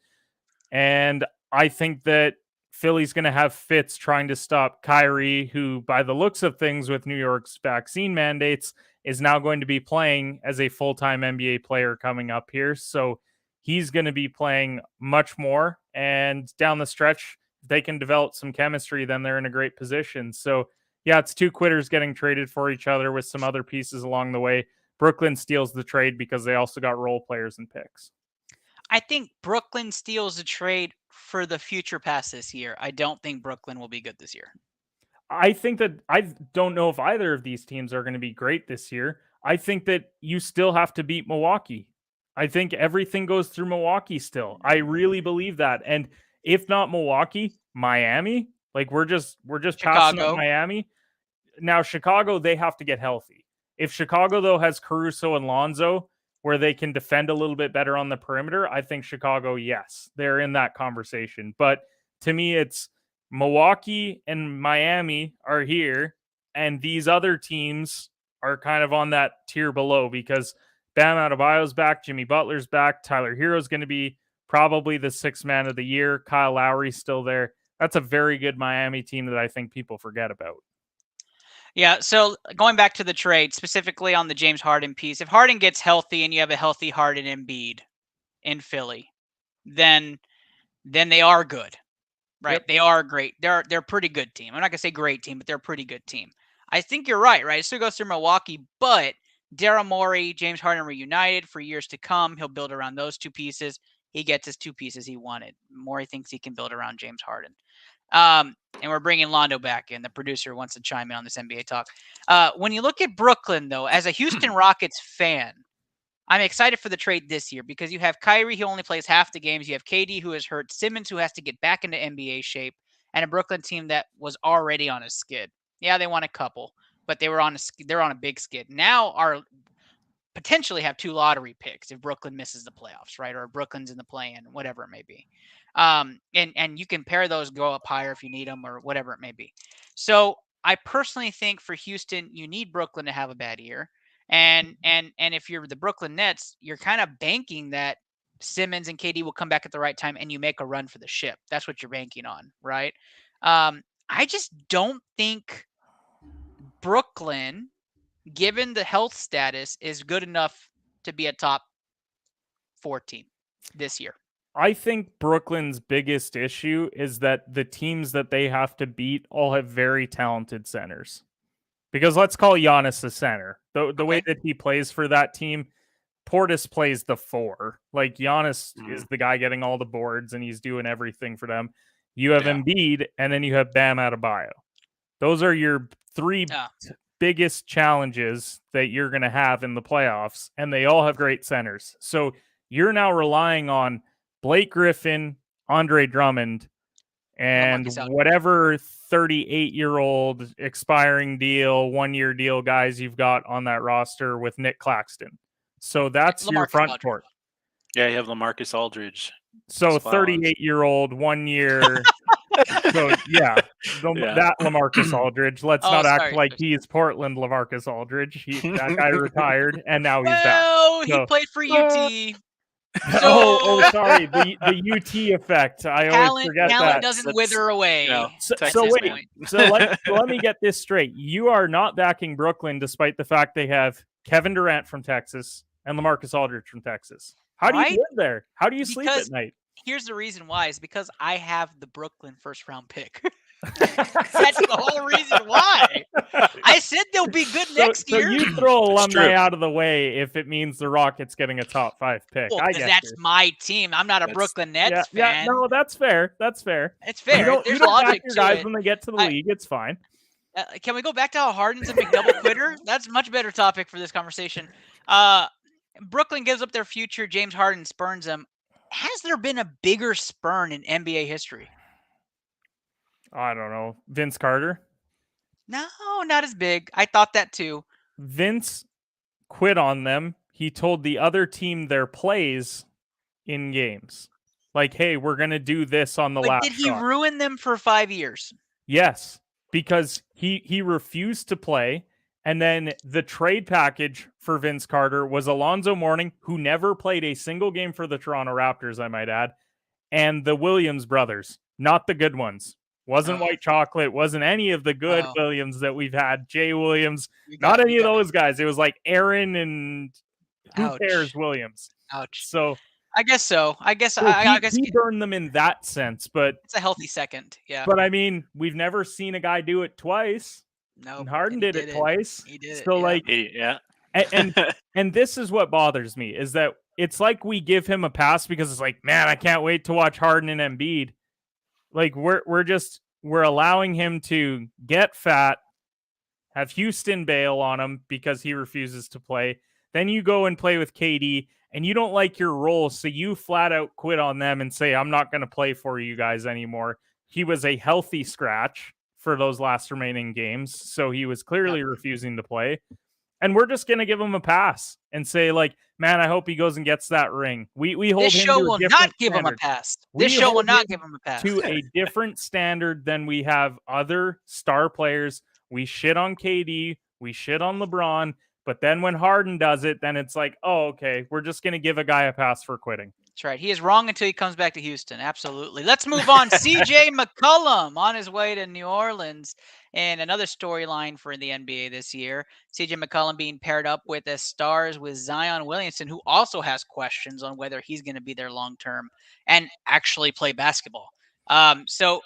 And I think that Philly's going to have fits trying to stop Kyrie, who, by the looks of things with New York's vaccine mandates, is now going to be playing as a full-time NBA player coming up here. So he's going to be playing much more. And down the stretch, if they can develop some chemistry, then they're in a great position. So, yeah, it's 2 quitters getting traded for each other with some other pieces along the way. Brooklyn steals the trade because they also got role players and picks. I think Brooklyn steals the trade for the future past this year. I don't think Brooklyn will be good this year. I think that I don't know if either of these teams are going to be great this year. I think that you still have to beat Milwaukee. I think everything goes through Milwaukee still. I really believe that. And if not Milwaukee, Miami, we're just passing up Miami. Now, Chicago, they have to get healthy. If Chicago, though, has Caruso and Lonzo, where they can defend a little bit better on the perimeter, I think Chicago, yes, they're in that conversation. But to me, it's Milwaukee and Miami are here, and these other teams are kind of on that tier below because Bam Adebayo's back, Jimmy Butler's back, Tyler Hero's going to be probably the 6th man of the year, Kyle Lowry's still there. That's a very good Miami team that I think people forget about. Yeah, so going back to the trade, specifically on the James Harden piece, if Harden gets healthy and you have a healthy Harden Embiid in Philly, then they are good, right? Yep. They are great. They're a pretty good team. I'm not going to say great team, but they're a pretty good team. I think you're right? It still goes through Milwaukee, but Daryl Morey, James Harden reunited for years to come. He'll build around those 2 pieces. He gets his 2 pieces he wanted. Morey thinks he can build around James Harden. And we're bringing Londo back in. The producer wants to chime in on this NBA talk. When you look at Brooklyn, though, as a Houston Rockets fan, I'm excited for the trade this year because you have Kyrie, who only plays half the games. You have KD, who is hurt. Simmons, who has to get back into NBA shape. And a Brooklyn team that was already on a skid. Yeah, they won a couple, but they're on a big skid. Now potentially have 2 lottery picks if Brooklyn misses the playoffs, right? Or Brooklyn's in the play-in, whatever it may be. And you can pair those, go up higher if you need them or whatever it may be. So I personally think for Houston, you need Brooklyn to have a bad year. And if you're the Brooklyn Nets, you're kind of banking that Simmons and KD will come back at the right time and you make a run for the ship. That's what you're banking on, right? I just don't think Brooklyn, given the health status, is good enough to be a top 4 team this year. I think Brooklyn's biggest issue is that the teams that they have to beat all have very talented centers. Because let's call Giannis the center. The way that he plays for that team, Portis plays the 4. Like Giannis is the guy getting all the boards and he's doing everything for them. You have Embiid and then you have Bam Adebayo. Those are your 3 biggest challenges that you're going to have in the playoffs, and they all have great centers. So you're now relying on Blake Griffin, Andre Drummond, and whatever 38-year-old expiring deal, 1-year deal guys you've got on that roster with Nick Claxton. So that's your front court. Yeah, you have LaMarcus Aldridge. So 38-year-old, 1 year. So that LaMarcus Aldridge. Let's not act like he's Portland LaMarcus Aldridge. That guy retired and now he's back. Well, he played for UT. Sorry, the UT effect. I always forget that. Talent doesn't wither away. So wait. So let me get this straight. You are not backing Brooklyn despite the fact they have Kevin Durant from Texas and LaMarcus Aldridge from Texas. How do you live there? How do you sleep at night? Here's the reason why. Is because I have the Brooklyn first-round pick. That's the whole reason why. I said they'll be good next year. So you throw alumni out of the way if it means the Rockets getting a top 5 pick. Well, because that's my team. I'm not a Brooklyn Nets fan. Yeah, no, that's fair. That's fair. It's fair. You don't back your guys when they get to the league. It's fine. Can we go back to how Harden's a big double quitter? That's a much better topic for this conversation. Brooklyn gives up their future. James Harden spurns them. Has there been a bigger spurn in NBA history? I don't know. Vince Carter? No, not as big. I thought that too. Vince quit on them. He told the other team their plays in games. Like, hey, we're going to do this on the last shot. Did he ruin them for 5 years? Yes, because he refused to play. And then the trade package for Vince Carter was Alonzo Mourning, who never played a single game for the Toronto Raptors, I might add, and the Williams brothers, not the good ones. Wasn't White Chocolate, wasn't any of the good Williams that we've had. Jay Williams, not any of those guys. It was like Aaron and who cares Williams. Ouch. So I guess so. I guess he burned them in that sense, but it's a healthy second. Yeah. But I mean, we've never seen a guy do it twice. No, Harden did it twice. He did. So it, and this is what bothers me is that it's like we give him a pass because it's like, man, I can't wait to watch Harden and Embiid. Like we're allowing him to get fat, have Houston bail on him because he refuses to play. Then you go and play with KD and you don't like your role, so you flat out quit on them and say, I'm not going to play for you guys anymore. He was a healthy scratch for those last remaining games, so he was clearly refusing to play. And we're just going to give him a pass and say, like, man, I hope he goes and gets that ring. We hold this him show to a will different not give him a pass. This show will not give him a pass. To a different standard than we have other star players. We shit on KD, we shit on LeBron, but then when Harden does it, then it's like, oh, okay, we're just going to give a guy a pass for quitting. That's right. He is wrong until he comes back to Houston. Absolutely. Let's move on. CJ McCollum on his way to New Orleans. And another storyline for the NBA this year. CJ McCollum being paired up with the Stars with Zion Williamson, who also has questions on whether he's going to be there long term and actually play basketball. So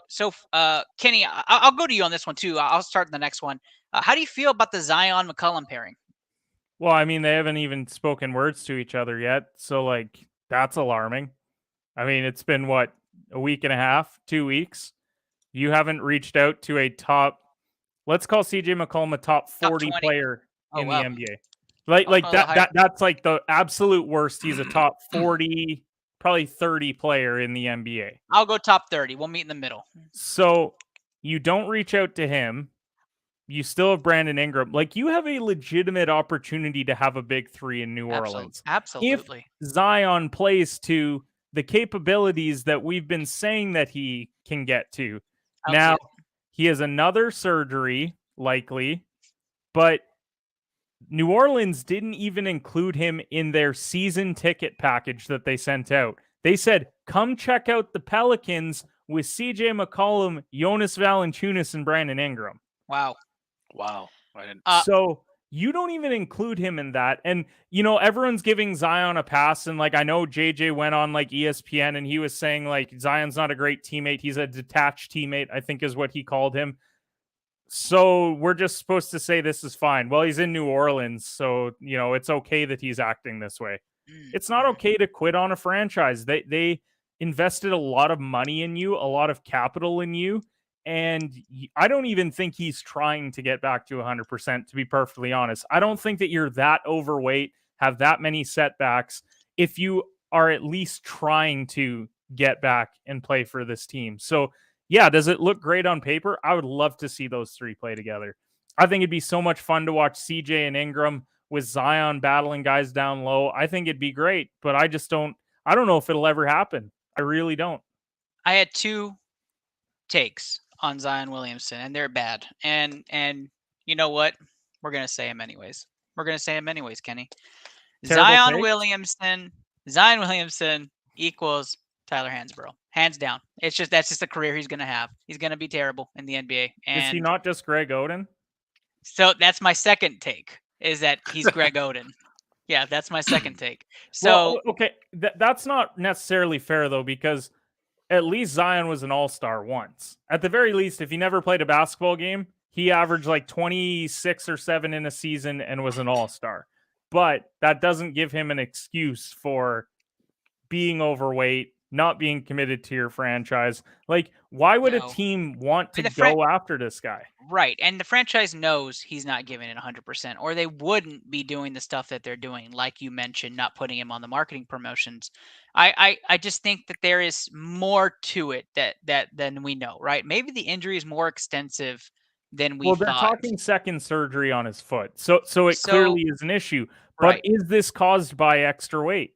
Kenny, I'll go to you on this one too. I'll start in the next one. How do you feel about the Zion McCollum pairing? Well, I mean, they haven't even spoken words to each other yet. So, like, that's alarming. I mean, it's been, what, a week and a half, 2 weeks? You haven't reached out to a top, let's call CJ McCollum a top 40 player in the NBA. That's like the absolute worst. He's a top 40, probably 30 player in the NBA. I'll go top 30. We'll meet in the middle. So you don't reach out to him. You still have Brandon Ingram. Like, you have a legitimate opportunity to have a big three in New Orleans. Absolutely. If Zion plays to the capabilities that we've been saying that he can get to. Now, he has another surgery, likely, but New Orleans didn't even include him in their season ticket package that they sent out. They said, come check out the Pelicans with CJ McCollum, Jonas Valanciunas, and Brandon Ingram. Wow. Wow. I didn't... So you don't even include him in that. And, everyone's giving Zion a pass. And like, I know JJ went on like ESPN and he was saying like Zion's not a great teammate. He's a detached teammate, I think is what he called him. So we're just supposed to say this is fine. Well, he's in New Orleans. So, it's okay that he's acting this way. It's not okay to quit on a franchise. They invested a lot of money in you, a lot of capital in you. And I don't even think he's trying to get back to 100%, to be perfectly honest. I don't think that you're that overweight, have that many setbacks, if you are at least trying to get back and play for this team. So, yeah, does it look great on paper? I would love to see those three play together. I think it'd be so much fun to watch CJ and Ingram with Zion battling guys down low. I think it'd be great, but I don't know if it'll ever happen. I really don't. I had 2 takes on Zion Williamson, and they're bad. And you know what? We're gonna say them anyways. Kenny. Terrible Zion Williamson equals Tyler Hansbrough, hands down. That's just the career he's gonna have. He's gonna be terrible in the NBA. And is he not just Greg Oden? So that's my second take. Is that he's Greg Oden? Yeah, that's my second take. So okay, that's not necessarily fair though, because at least Zion was an all-star once. At the very least, if he never played a basketball game, he averaged like 26 or 7 in a season and was an all-star. But that doesn't give him an excuse for being overweight, not being committed to your franchise. Like, why would a team want to go after this guy? Right. And the franchise knows he's not giving it 100%, or they wouldn't be doing the stuff that they're doing. Like you mentioned, not putting him on the marketing promotions. I just think that there is more to it than we know, right? Maybe the injury is more extensive than we thought. Well, they're talking second surgery on his foot. So it clearly is an issue. But Right. is this caused by extra weight?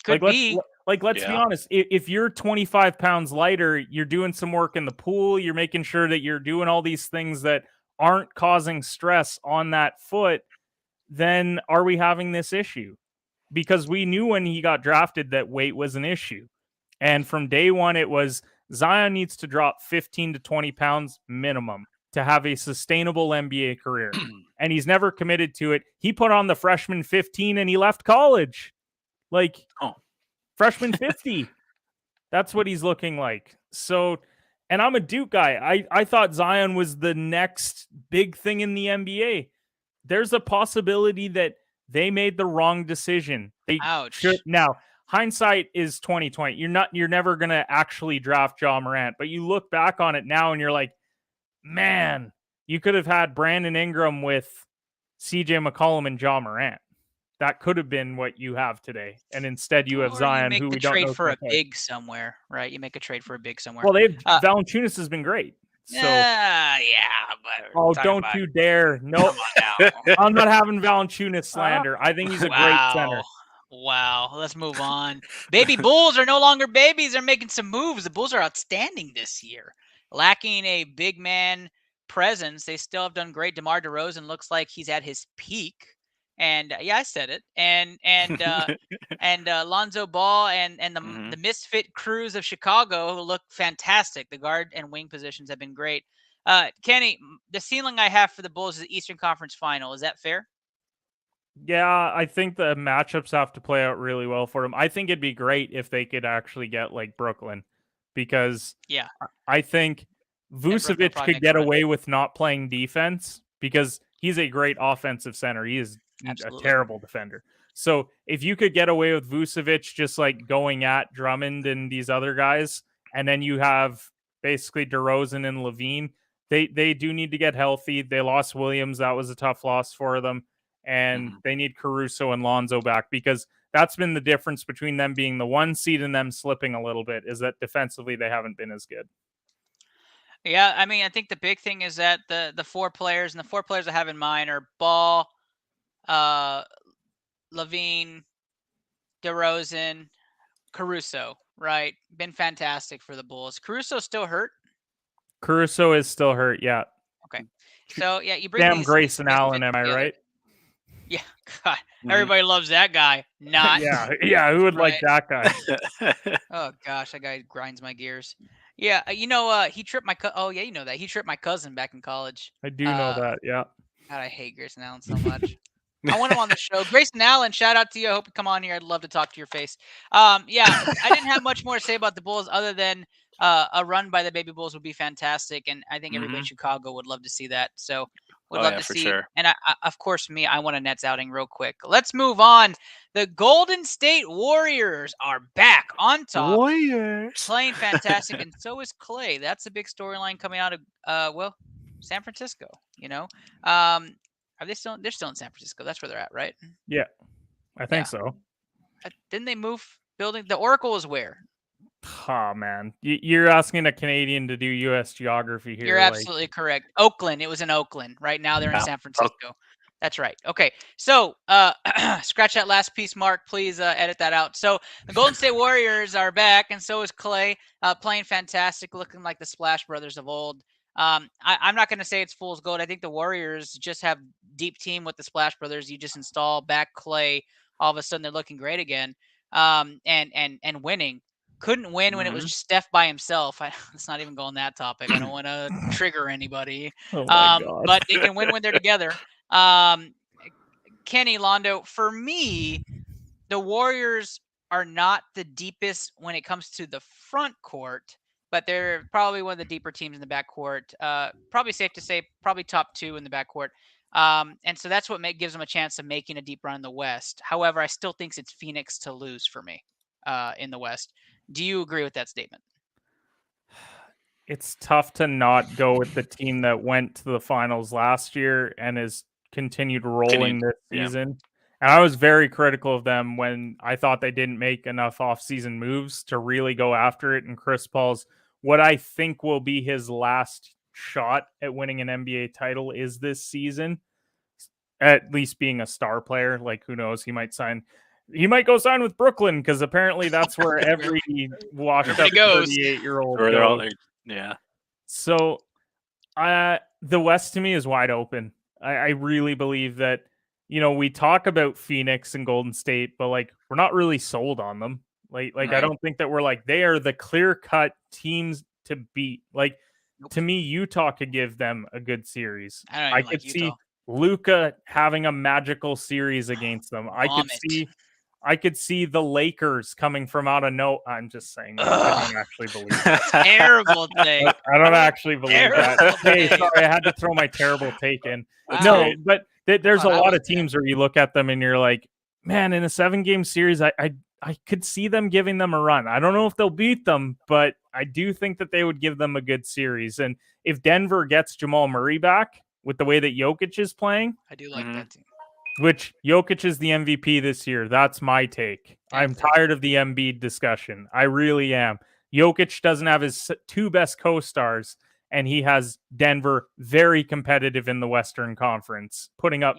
Could be. Let's be honest. If you're 25 pounds lighter, you're doing some work in the pool. You're making sure that you're doing all these things that aren't causing stress on that foot. Then are we having this issue? Because we knew when he got drafted that weight was an issue. And from day one, it was Zion needs to drop 15 to 20 pounds minimum to have a sustainable NBA career. And he's never committed to it. He put on the freshman 15 and he left college. Freshman 50. That's what he's looking like. So, and I'm a Duke guy. I thought Zion was the next big thing in the NBA. There's a possibility that they made the wrong decision. Now, hindsight is 2020. You're never going to actually draft Ja Morant, but you look back on it now and you're like, man, you could have had Brandon Ingram with CJ McCollum and Ja Morant. That could have been what you have today, and instead you have Zion, who we don't know. Trade for a big somewhere, right? You make a trade for a big somewhere. Well, Valanciunas has been great. So but don't you dare! No, I'm not having Valanciunas slander. I think he's a great center. Wow, let's move on. Baby Bulls are no longer babies. They're making some moves. The Bulls are outstanding this year, lacking a big man presence. They still have done great. DeMar DeRozan looks like he's at his peak. And I said it. And Lonzo Ball and the misfit crews of Chicago look fantastic. The guard and wing positions have been great. Kenny, the ceiling I have for the Bulls is the Eastern Conference Final. Is that fair? Yeah, I think the matchups have to play out really well for them. I think it'd be great if they could actually get like Brooklyn, because I think Vucevic could get away with not playing defense because he's a great offensive center. He is a terrible defender. So if you could get away with Vucevic just like going at Drummond and these other guys, and then you have basically DeRozan and Levine, they do need to get healthy. They lost Williams. That was a tough loss for them. And they need Caruso and Lonzo back, because that's been the difference between them being the 1 seed and them slipping a little bit, is that defensively they haven't been as good. Yeah, I mean, I think the big thing is that the 4 players, and the 4 players I have in mind are Ball, Levine, DeRozan, Caruso, right? Been fantastic for the Bulls. Caruso still hurt? Caruso is still hurt, yeah. Okay. So, yeah, you bring Grayson Allen, am I right? Yeah, God, everybody loves that guy. Not. yeah, who would like that guy? Oh, gosh, that guy grinds my gears. Yeah, he tripped my he tripped my cousin back in college. I do know that, yeah. God, I hate Grayson Allen so much. I want him on the show. Grayson Allen, shout out to you. I hope you come on here. I'd love to talk to your face. Yeah, I didn't have much more to say about the Bulls other than a run by the Baby Bulls would be fantastic, and I think everybody in Chicago would love to see that. So would love to for see. sure. And of course, I want a Nets outing real quick. Let's move on. The Golden State Warriors are back on top, Warriors playing fantastic, and so is Clay. That's a big storyline coming out of San Francisco. Are they still? They're still in San Francisco. That's where they're at, right? Yeah, I think so. Didn't they move building? The Oracle is where? Oh man, you're asking a Canadian to do U.S. geography here. You're absolutely correct. Oakland. It was in Oakland. Right now they're in San Francisco. That's right. Okay. So scratch that last piece, Mark. Please edit that out. So the Golden State Warriors are back, and so is Clay, playing fantastic, looking like the Splash Brothers of old. I'm not going to say it's fool's gold. I think the Warriors just have deep team with the Splash Brothers. You just install back Clay, all of a sudden they're looking great again, and winning. Couldn't win when it was just Steph by himself. Let's not even go on that topic. I don't want to trigger anybody. Oh my God. But they can win when they're together. Kenny, Londo, for me, the Warriors are not the deepest when it comes to the front court, but they're probably one of the deeper teams in the backcourt. Probably safe to say, probably top 2 in the backcourt. And so that's what gives them a chance of making a deep run in the West. However, I still think it's Phoenix to lose for me in the West. Do you agree with that statement? It's tough to not go with the team that went to the finals last year and has continued rolling this season. And I was very critical of them when I thought they didn't make enough offseason moves to really go after it. And Chris Paul's, what I think will be his last shot at winning an NBA title is this season, at least being a star player. Like, who knows? He might go sign with Brooklyn, because apparently that's where every washed up 38-year-old goes. Yeah. So the West to me is wide open. I really believe that, we talk about Phoenix and Golden State, but like, we're not really sold on them. Like right. I don't think that we're like, they are the clear-cut teams to beat. Like, to me, Utah could give them a good series. I could see Luka having a magical series against them. I could see the Lakers coming from out of no. I'm just saying that. I don't actually believe that. Terrible take. I don't actually believe that. Hey, sorry, I had to throw my terrible take in. Wow. No, but there's a lot of teams where you look at them and you're like, man, in a 7-game series, I could see them giving them a run. I don't know if they'll beat them, but I do think that they would give them a good series. And if Denver gets Jamal Murray back with the way that Jokic is playing, I do like that team. Which Jokic is the MVP this year. That's my take. I'm tired of the Embiid discussion. I really am. Jokic doesn't have his 2 best co-stars, and he has Denver very competitive in the Western Conference, putting up.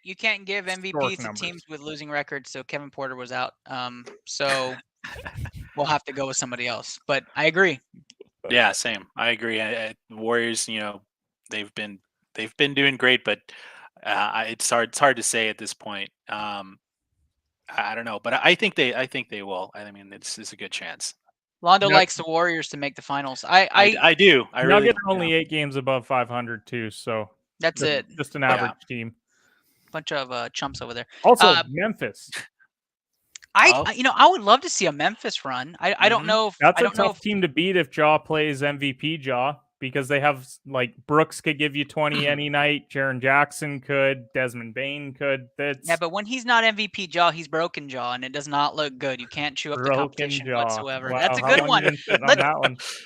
You can't give MVPs to teams with losing records. So Kevin Porter was out. So we'll have to go with somebody else. But I agree. Yeah, same. I agree. Warriors, they've been doing great, but. It's hard to say at this point. I don't know, but I think they will. I mean, it's a good chance. Londo likes the Warriors to make the finals. I do. I really Nuggets are only 8 games above 500 too, so that's it. Just an average team. Bunch of chumps over there. Also, Memphis. I would love to see a Memphis run. I don't know if that's a tough team to beat if Ja plays MVP Ja. Because they have, like, Brooks could give you 20 any night. Jaren Jackson could. Desmond Bane could. Yeah, but when he's not MVP Ja, he's broken jaw, and it does not look good. You can't chew up the competition whatsoever. Wow, that's a good one.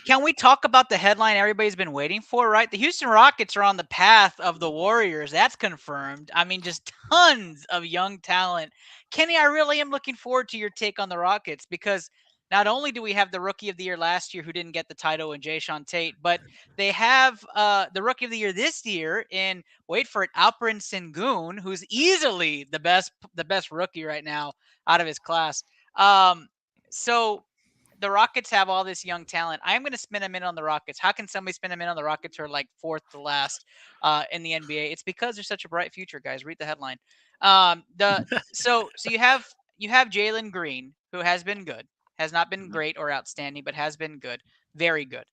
Can we talk about the headline everybody's been waiting for, right? The Houston Rockets are on the path of the Warriors. That's confirmed. I mean, just tons of young talent. Kenny, I really am looking forward to your take on the Rockets, because not only do we have the Rookie of the Year last year who didn't get the title in Jayshawn Tate, but they have the Rookie of the Year this year in, wait for it, Alperen Sengun, who's easily the best rookie right now out of his class. So the Rockets have all this young talent. I'm going to spin a minute on the Rockets. How can somebody spin a minute on the Rockets who are like 4th to last in the NBA? It's because they're such a bright future, guys. Read the headline. So you have Jalen Green, who has been good. Has not been great or outstanding, but has been good. Very good.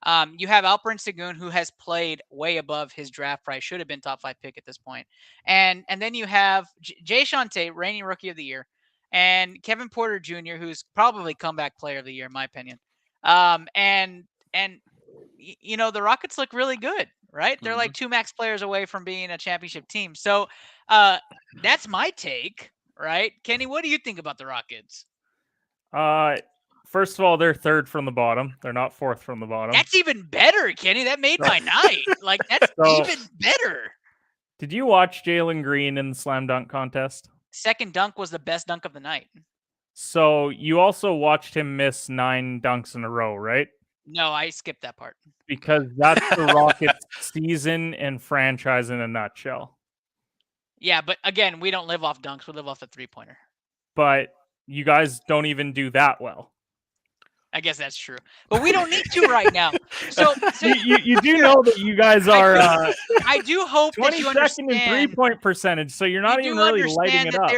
You have Alperen Sengun, who has played way above his draft price, should have been top 5 pick at this point. And then you have Jae'Sean Tate, reigning rookie of the year, and Kevin Porter Jr., who's probably comeback player of the year, in my opinion. And the Rockets look really good, right? They're like 2 max players away from being a championship team. So that's my take, right? Kenny, what do you think about the Rockets? First of all, they're 3rd from the bottom. They're not 4th from the bottom. That's even better, Kenny. That made my night. Like, that's even better. Did you watch Jalen Green in the slam dunk contest? Second dunk was the best dunk of the night. So you also watched him miss 9 dunks in a row, right? No, I skipped that part. Because that's the Rockets season and franchise in a nutshell. Yeah, but again, we don't live off dunks. We live off the 3-pointer. But you guys don't even do that well. I guess that's true. But we don't need to right now. So you do know that you guys are I do hope that you 22nd understand in 3-point percentage, so you're not even really lighting it up.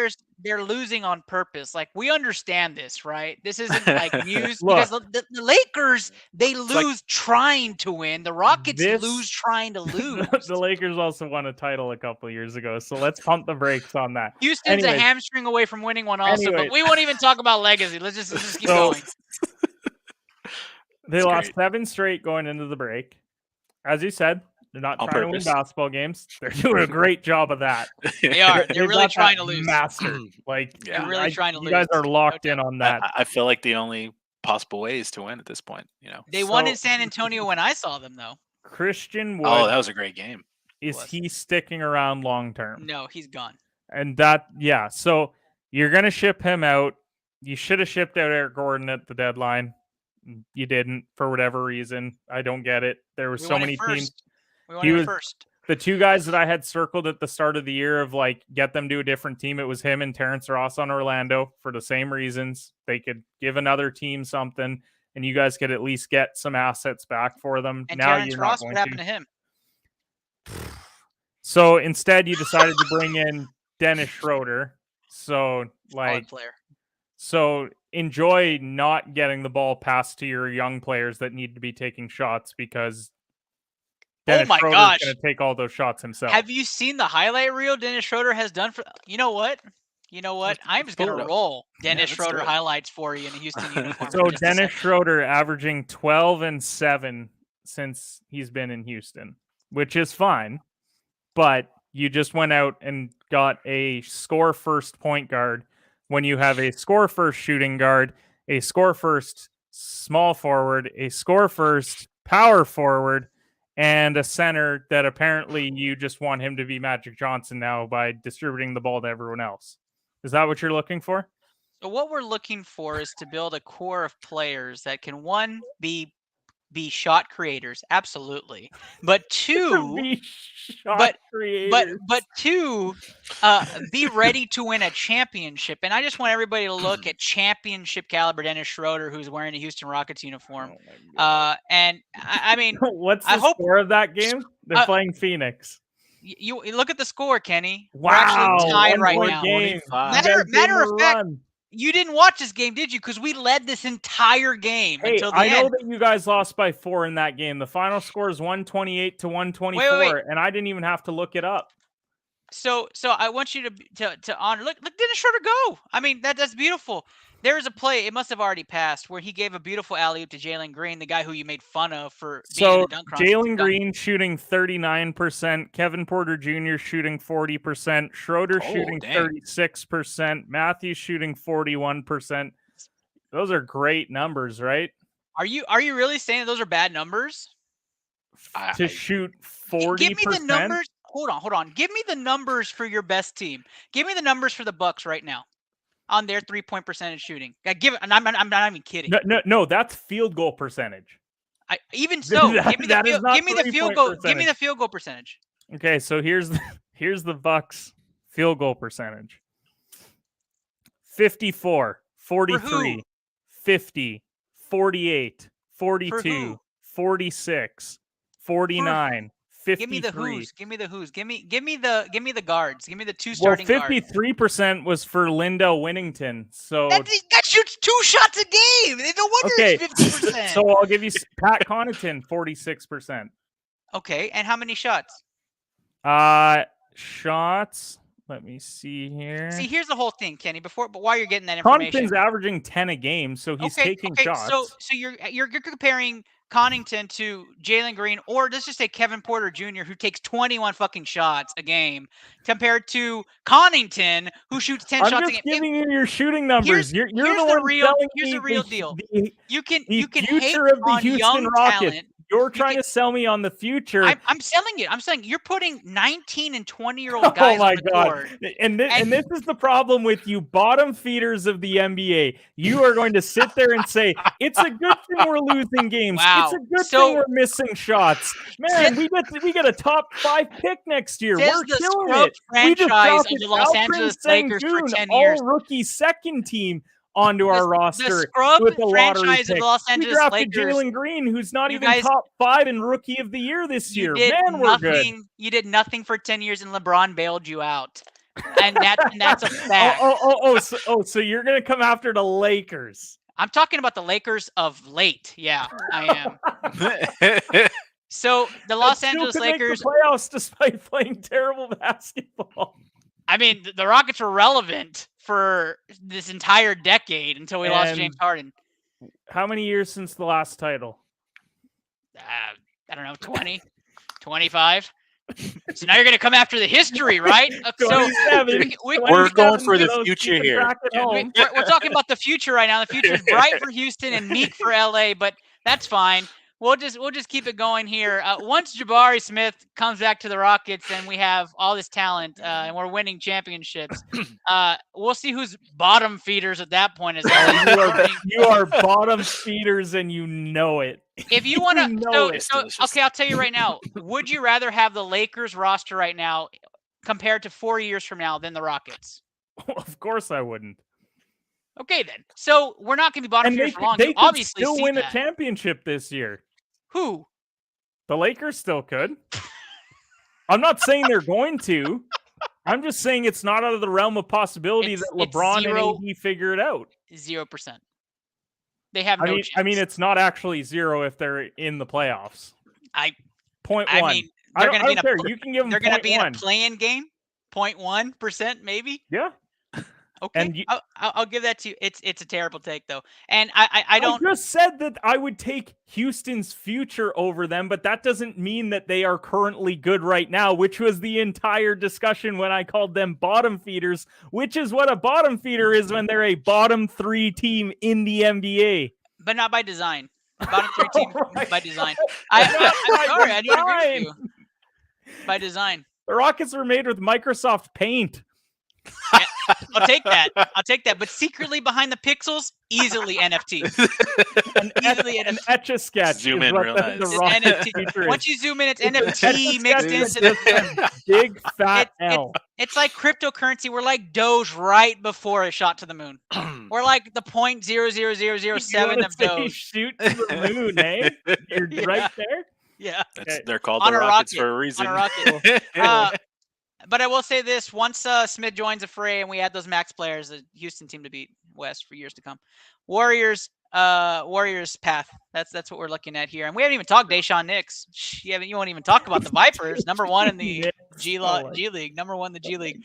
They're losing on purpose. Like, we understand this, right? This isn't like news because the Lakers, they lose trying to win. The Rockets lose trying to lose. The Lakers also won a title a couple years ago, so let's pump the brakes on that. Houston's a hamstring away from winning one also, but we won't even talk about legacy. Let's just keep going. They lost 7 straight going into the break. As you said, they're not trying to win basketball games. They're doing a great job of that. They are. They're really trying to lose. Master. Like, they're really trying to lose. You guys are locked in on that. I feel like the only possible way is to win at this point. They won in San Antonio when I saw them, though. Christian Wood. Oh, that was a great game. Is he sticking around long term? No, he's gone. And so you're going to ship him out. You should have shipped out Eric Gordon at the deadline. You didn't, for whatever reason. I don't get it. There were so many teams. We wanted first. The 2 guys that I had circled at the start of the year of like get them to a different team. It was him and Terrence Ross on Orlando for the same reasons. They could give another team something, and you guys could at least get some assets back for them. And now Terrence Ross, what happened to him? So instead, you decided to bring in Dennis Schroeder. So So enjoy not getting the ball passed to your young players that need to be taking shots because Dennis Schroeder's going to take all those shots himself. Have you seen the highlight reel Dennis Schroeder has done for? You know what? I'm just going to roll Dennis Schroeder highlights for you in a Houston uniform. So Dennis Schroeder averaging 12 and 7 since he's been in Houston, which is fine. But you just went out and got a score first point guard when you have a score first shooting guard, a score first small forward, a score first power forward, and a center that apparently you just want him to be Magic Johnson now by distributing the ball to everyone else. Is that what you're looking for? So what we're looking for is to build a core of players that can, 1, be shot creators, absolutely, but 2, but 2, be ready to win a championship. And I just want everybody to look at championship caliber Dennis Schroeder, who's wearing a Houston Rockets uniform. And I mean, what's the score of that game? They're playing Phoenix. You look at the score, Kenny. Wow, we're actually tied right now. Game. Matter of fact. You didn't watch this game, did you? Because we led this entire game until the end. I know that you guys lost by 4 in that game. The final score is 128 to 124, wait. And I didn't even have to look it up. So I want you to honor. Look, Dennis Schroeder go. I mean, that's beautiful. There is a play, it must have already passed, where he gave a beautiful alley-oop to Jalen Green, the guy who you made fun of for being in the dunk contest. Jalen Green shooting 39%, Kevin Porter Jr. shooting 40%, Schroeder shooting 36%, Matthews shooting 41%. Those are great numbers, right? Are you really saying those are bad numbers? To shoot 40%? Give me the numbers. Hold on. Give me the numbers for your best team. Give me the numbers for the Bucks right now on their 3-point percentage shooting. I'm not even kidding. No, that's field goal percentage. Give me the field goal. Give me the field goal percentage. Okay, so here's the Bucks field goal percentage. 54, 43, 50, 48, 42, 46, 49, 53. Give me the who's. Give me the who's. Give me the guards. Give me the two Well, starting guards. 53% was for Linda Winnington. So That shoots 2 shots a game. No wonder okay, it's 50%. so I'll give you Pat Connaughton, 46%. Okay, and how many shots? Shots. Let me see here. See, here's the whole thing, Kenny. But while you're getting that information, Connaughton's averaging 10 a game, so he's taking shots. So you're comparing Connaughton to Jalen Green, or let's just say Kevin Porter Jr., who takes 21 fucking shots a game, compared to Connaughton, who shoots 10 shots a game. I'm just giving you your shooting numbers. You're the here's one real. selling Here's the real deal. You can future hate of the on Houston young Rockets. talent. You're trying to sell me on the future. I'm selling it. I'm saying you're putting 19 and 20-year-old guys oh my on the God. court. And this is the problem with you bottom feeders of the NBA. You are going to sit there and say, it's a good thing we're losing games. Wow. It's a good thing we're missing shots. Man, we get a top 5 pick next year. We're killing it. We just franchise drafted of the Los Angeles Lakers for 10 years. all rookie second team onto our roster. The scrub with the franchise of the Los we Angeles drafted Lakers. Jalen Green, who's not even guys, top 5 in rookie of the year this year. Man, we're good. You did nothing for 10 years, and LeBron bailed you out. And that's a fact. So you're gonna come after the Lakers? I'm talking about the Lakers of late. Yeah, I am. So the Los Angeles Lakers make the playoffs despite playing terrible basketball. I mean, the Rockets were relevant for this entire decade until we lost James Harden. How many years since the last title? I don't know, 20, 25. So now you're going to come after the history, right? So we're going for the future here. We're talking about the future right now. The future is bright for Houston and meek for LA, but that's fine. We'll just keep it going here. Once Jabari Smith comes back to the Rockets and we have all this talent and we're winning championships, we'll see who's bottom feeders at that point. You are bottom feeders and you know it. If you want to, okay, I'll tell you right now. Would you rather have the Lakers roster right now compared to 4 years from now than the Rockets? Of course I wouldn't. Okay, then. So we're not going to be bottom feeders for long. They could still win a championship this year. Who? The Lakers still could. I'm not saying they're going to. I'm just saying it's not out of the realm of possibility that LeBron and AD figure it out. 0%. They have no chance. I mean, it's not actually 0 if they're in the playoffs. 0.1. I mean, they're going to be in care. You can give them they're going to be in a play-in game. 0.1%, maybe. Yeah. Okay, and I'll give that to you. It's a terrible take though, and I don't. I just said that I would take Houston's future over them, but that doesn't mean that they are currently good right now, which was the entire discussion when I called them bottom feeders, which is what a bottom feeder is when they're a bottom 3 team in the NBA. But not by design. Bottom 3 team by design. I'm sorry, I didn't agree with you. By design. The Rockets were made with Microsoft Paint. Yeah, I'll take that. But secretly behind the pixels, easily NFT. Easily an Etch-a-Sketch. Zoom in real nice. NFT. Once you zoom in, it's NFT mixed into the big fat L. It's like cryptocurrency. We're like Doge right before a shot to the moon. We're like the 0.00007 of Doge. Shoot to the moon, eh? You're right there. Yeah. They're called the Rockets for a reason. On a rocket. But I will say this: once Smith joins the fray and we add those max players, the Houston team to beat West for years to come. Warriors path. That's what we're looking at here, and we haven't even talked Deshaun Nix. You won't even talk about the Vipers, number 1 in the G League, number 1 in the G League.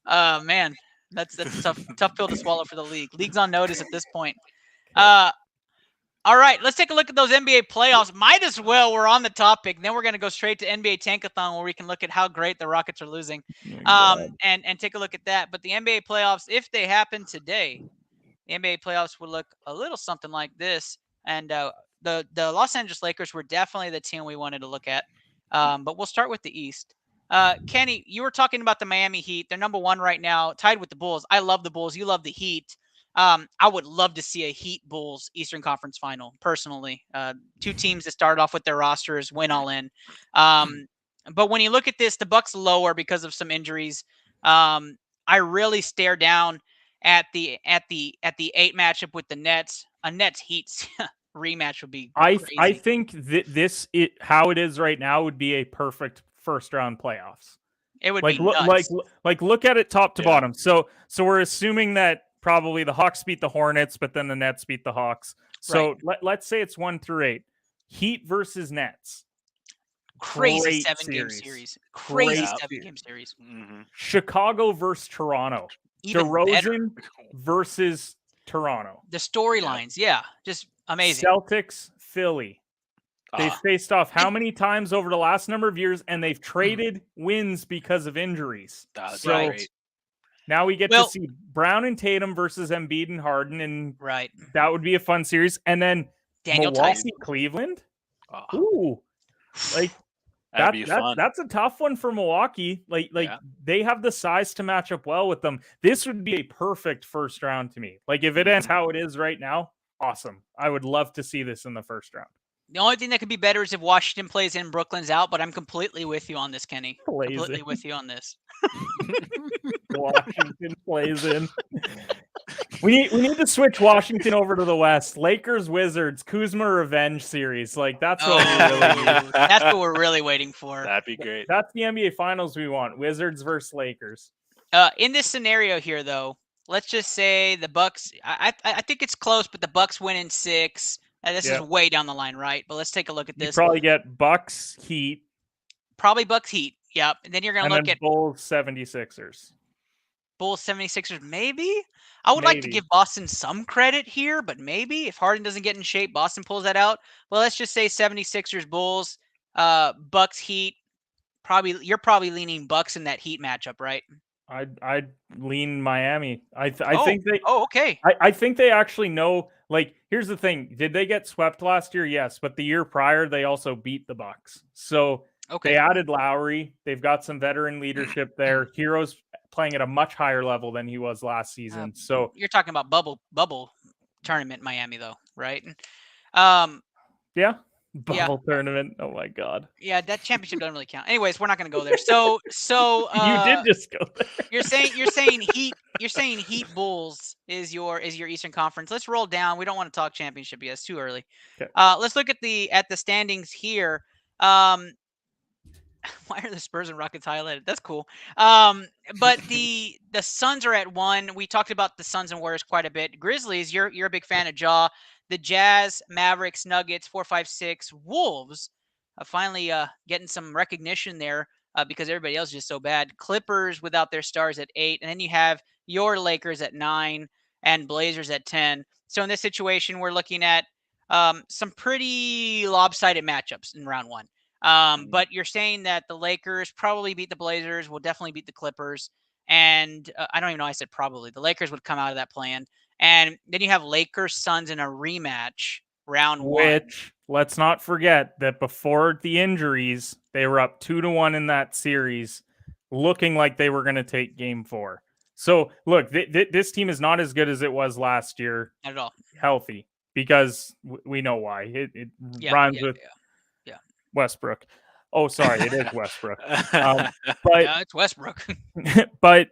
Man, that's a tough pill to swallow for the league. League's on notice at this point. All right, let's take a look at those NBA playoffs. Might as well, we're on the topic. Then we're going to go straight to NBA Tankathon where we can look at how great the Rockets are losing and take a look at that. But the NBA playoffs, if they happen today, the NBA playoffs would look a little something like this. And the Los Angeles Lakers were definitely the team we wanted to look at. But we'll start with the East. Kenny, you were talking about the Miami Heat. They're number 1 right now, tied with the Bulls. I love the Bulls. You love the Heat. I would love to see a Heat Bulls Eastern Conference final, personally. 2 teams that started off with their rosters, went all in. But when you look at this, the Bucks lower because of some injuries. I really stare down at the 8 matchup with the Nets. A Nets Heat rematch would be I crazy. think that how it is right now would be a perfect first round playoffs. It would Like be nuts. look at it top to Yeah. bottom. So we're assuming that probably the Hawks beat the Hornets, but then the Nets beat the Hawks. So let's say it's 1 through 8. Heat versus Nets. Crazy Great 7-game series. series. Crazy Great 7-game series. Mm-hmm. Chicago versus Toronto. Even better. DeRozan versus Toronto. The storylines, yeah, just amazing. Celtics, Philly. They've faced off how many times over the last number of years, and they've traded wins because of injuries. That's So right. now we get to see Brown and Tatum versus Embiid and Harden, and that would be a fun series. And then Daniel Milwaukee, Tyson. Cleveland. Oh. Ooh, like That'd be fun. that's a tough one for Milwaukee. Like they have the size to match up well with them. This would be a perfect first round to me. Like if it ends how it is right now, awesome. I would love to see this in the first round. The only thing that could be better is if Washington plays in, Brooklyn's out, but I'm completely with you on this, Kenny. Completely with you on this. Washington plays in. We need to switch Washington over to the West. Lakers, Wizards, Kuzma revenge series. Like that's what we really need. That's what we're really waiting for. That'd be great. That's the NBA Finals we want. Wizards versus Lakers. In this scenario here, though, let's just say the Bucks. I think it's close, but the Bucks win in 6. This is way down the line, right? But let's take a look at this. You probably get Bucks, Heat. Probably Bucks, Heat. Yep. And then you're going to look at Bulls, 76ers. Bulls, 76ers, maybe? I would like to give Boston some credit here, but maybe. If Harden doesn't get in shape, Boston pulls that out. Well, let's just say 76ers, Bulls, Bucks, Heat. You're probably leaning Bucks in that Heat matchup, right? I'd lean Miami. I think they. Oh, okay. I think they actually know. Like, here's the thing: did they get swept last year? Yes, but the year prior they also beat the Bucks. So they added Lowry. They've got some veteran leadership there. Hero's playing at a much higher level than he was last season. So you're talking about bubble tournament Miami, though, right? Yeah. Bubble tournament. Oh my God. Yeah, that championship doesn't really count. Anyways, we're not going to go there. So you did just go there. You're saying Heat. You're saying Heat Bulls is your Eastern Conference. Let's roll down. We don't want to talk championship yet. It's too early. Okay. Let's look at the standings here. Why are the Spurs and Rockets highlighted? That's cool. But the Suns are at 1. We talked about the Suns and Warriors quite a bit. Grizzlies, you're a big fan of Ja. The Jazz, Mavericks, Nuggets, 4, 5, 6. Wolves, finally getting some recognition there because everybody else is just so bad. Clippers without their stars at 8. And then you have your Lakers at 9 and Blazers at 10. So in this situation, we're looking at some pretty lopsided matchups in round 1. But you're saying that the Lakers probably beat the Blazers, will definitely beat the Clippers. And I don't even know I said probably. The Lakers would come out of that plan. And then you have Lakers Suns in a rematch round 1. Which, let's not forget that before the injuries, they were up 2-1 in that series, looking like they were going to take game 4. So look, this team is not as good as it was last year. Not at all. Healthy, because we know why. It rhymes with Westbrook. Oh, sorry, it is Westbrook. But yeah, it's Westbrook. But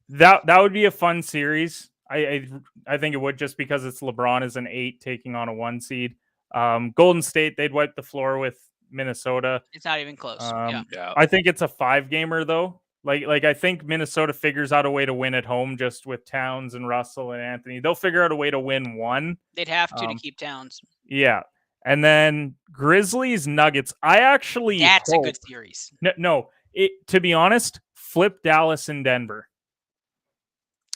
that would be a fun series. I think it would, just because it's LeBron as an 8 taking on a 1 seed. Golden State, they'd wipe the floor with Minnesota. It's not even close. I think it's a 5-gamer though. Like I think Minnesota figures out a way to win at home, just with Towns and Russell and Anthony. They'll figure out a way to win 1. They'd have to keep Towns. Yeah. And then Grizzlies, Nuggets. That's a good series. No, to be honest, flip Dallas and Denver.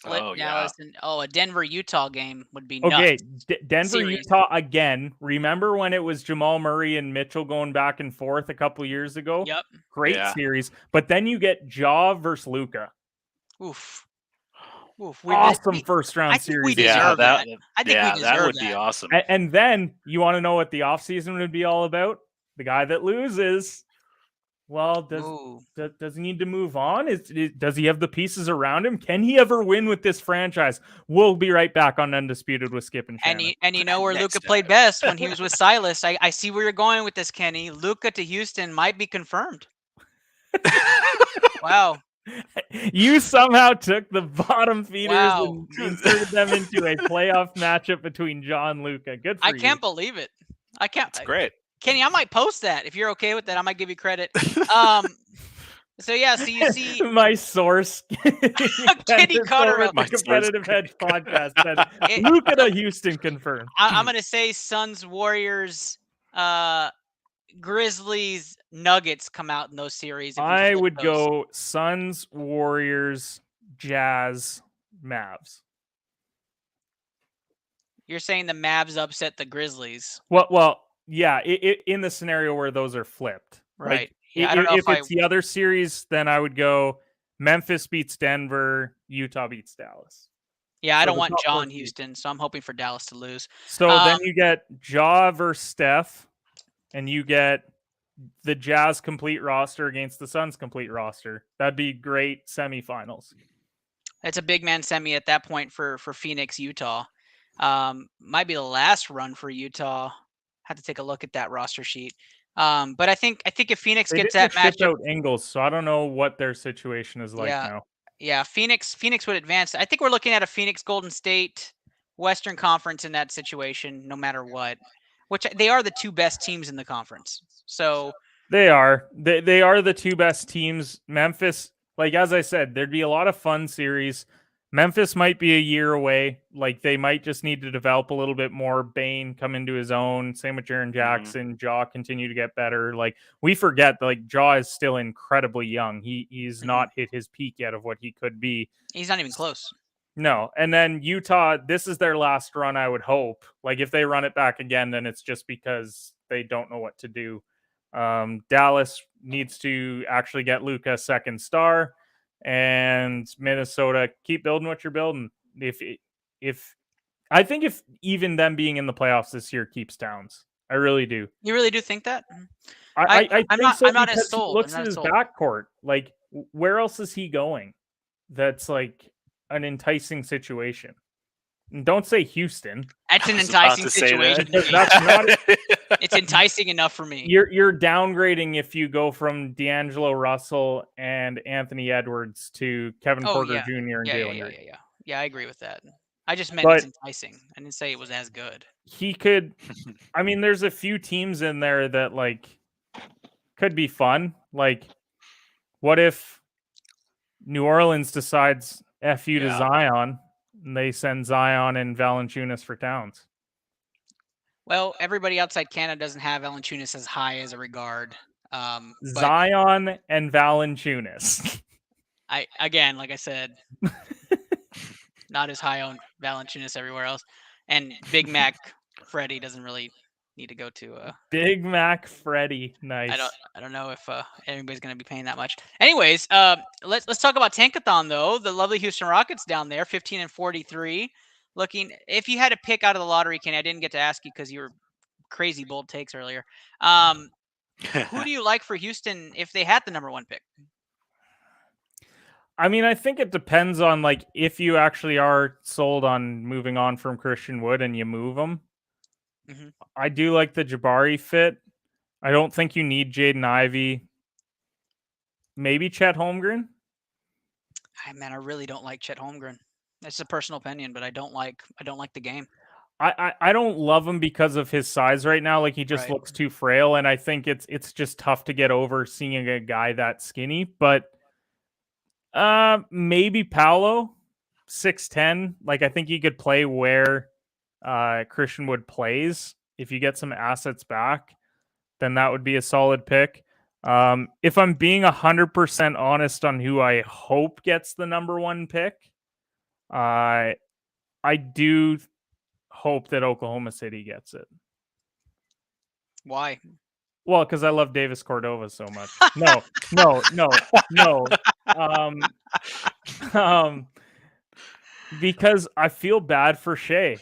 A Denver-Utah game would be nuts. Okay, Denver-Utah again. Remember when it was Jamal Murray and Mitchell going back and forth a couple years ago? Yep. Great series. But then you get Ja versus Luka. Oof. Awesome first-round series. We deserve that. I think we deserve that would be awesome. And then, you want to know what the offseason would be all about? The guy that loses. Well, does he need to move on? Does he have the pieces around him? Can he ever win with this franchise? We'll be right back on Undisputed with Skip and Shannon. And you know where Luka played best when he was with Silas. I see where you're going with this, Kenny. Luka to Houston might be confirmed. Wow. You somehow took the bottom feeders Wow. and inserted them into a playoff matchup between John and Luca. Good for I you. can't believe it. I can't. It's great. Kenny, I might post that if you're okay with that. I might give you credit. So yeah, so you see my source, Kenny Carter, over at the My Competitive source. Edge podcast said Luca to Houston confirmed. I'm gonna say Suns, Warriors, Grizzlies, Nuggets come out in those series. If we I flip would those. go Suns, Warriors, Jazz, Mavs. You're saying the Mavs upset the Grizzlies, Well, yeah. In the scenario where those are flipped, right? Like, Yeah, I don't know if it's the other series, then I would go Memphis beats Denver, Utah beats Dallas. Yeah, I So don't the want top Ja four in seeds. Houston, so I'm hoping for Dallas to lose. So then you get Ja versus Steph, and you get the Jazz complete roster against the Suns complete roster. That'd be great semifinals. It's a big man semi at that point for Phoenix, Utah. Might be the last run for Utah. Had to take a look at that roster sheet. But I think if Phoenix They gets did that just ship matchup, out Ingles, so I don't know what their situation is like now. yeah, Phoenix would advance. I think we're looking at a Phoenix Golden State Western Conference in that situation, no matter what. Which they are the two best teams in the conference. So They are. They are the two best teams. Memphis, like as I said, there'd be a lot of fun series. Memphis might be a year away. Like they might just need to develop a little bit more. Bane come into his own. Same with Jaren Jackson. Ja continue to get better. Like we forget that like Ja is still incredibly young. He's not hit his peak yet of what he could be. he's not even close. No. And then Utah, this is their last run, I would hope. Like if they run it back again, then it's just because they don't know what to do. Dallas needs to actually get Luka a second star, and Minnesota keep building what you're building. If I think if even them being in the playoffs this year keeps Towns, I really do. You really do think that? I think so I'm not as because he sold. looks I'm at not his as sold. backcourt. Like where else is he going? That's like an enticing situation. And don't say Houston. That's an I was about enticing to say situation. that. to me. That's not It's enticing enough for me. You're downgrading if you go from D'Angelo Russell and Anthony Edwards to Kevin Porter yeah. Jr. and Jalen Green. Yeah, I agree with that. I just meant But- it's enticing. I didn't say it was as good. He could. I mean, there's a few teams in there that like could be fun. Like, what if New Orleans decides F you to Yeah. Zion and they send Zion and Valanciunas for Towns? Well, everybody outside Canada doesn't have Valanciunas as high as a regard. But Zion and Valanciunas. like I said, not as high on Valanciunas everywhere else. And Big Mac Freddie doesn't really need to go to Big Mac Freddy. Nice. I don't know if anybody's going to be paying that much. Anyways, let's talk about Tankathon though. The lovely Houston Rockets down there, 15-43. Looking, if you had to pick out of the lottery, Kenny, I didn't get to ask you because you were crazy bold takes earlier. Who do you like for Houston if they had the number one pick? I mean, I think it depends on like if you actually are sold on moving on from Christian Wood and you move him. Mhm. I do like the Jabari fit. I don't think you need Jaden Ivey. Maybe Chet Holmgren. Man, I really don't like Chet Holmgren. That's a personal opinion, but I don't like the game. I don't love him because of his size right now. Like he just Right. looks too frail, and I think it's just tough to get over seeing a guy that skinny. But maybe Paolo, 6'10". Like I think he could play where Christian Wood plays. If you get some assets back, then that would be a solid pick. If I'm being 100% honest on who I hope gets the number one pick, I do hope that Oklahoma City gets it. Why? Well, because I love Davis Cordova so much. No. Because I feel bad for Shea.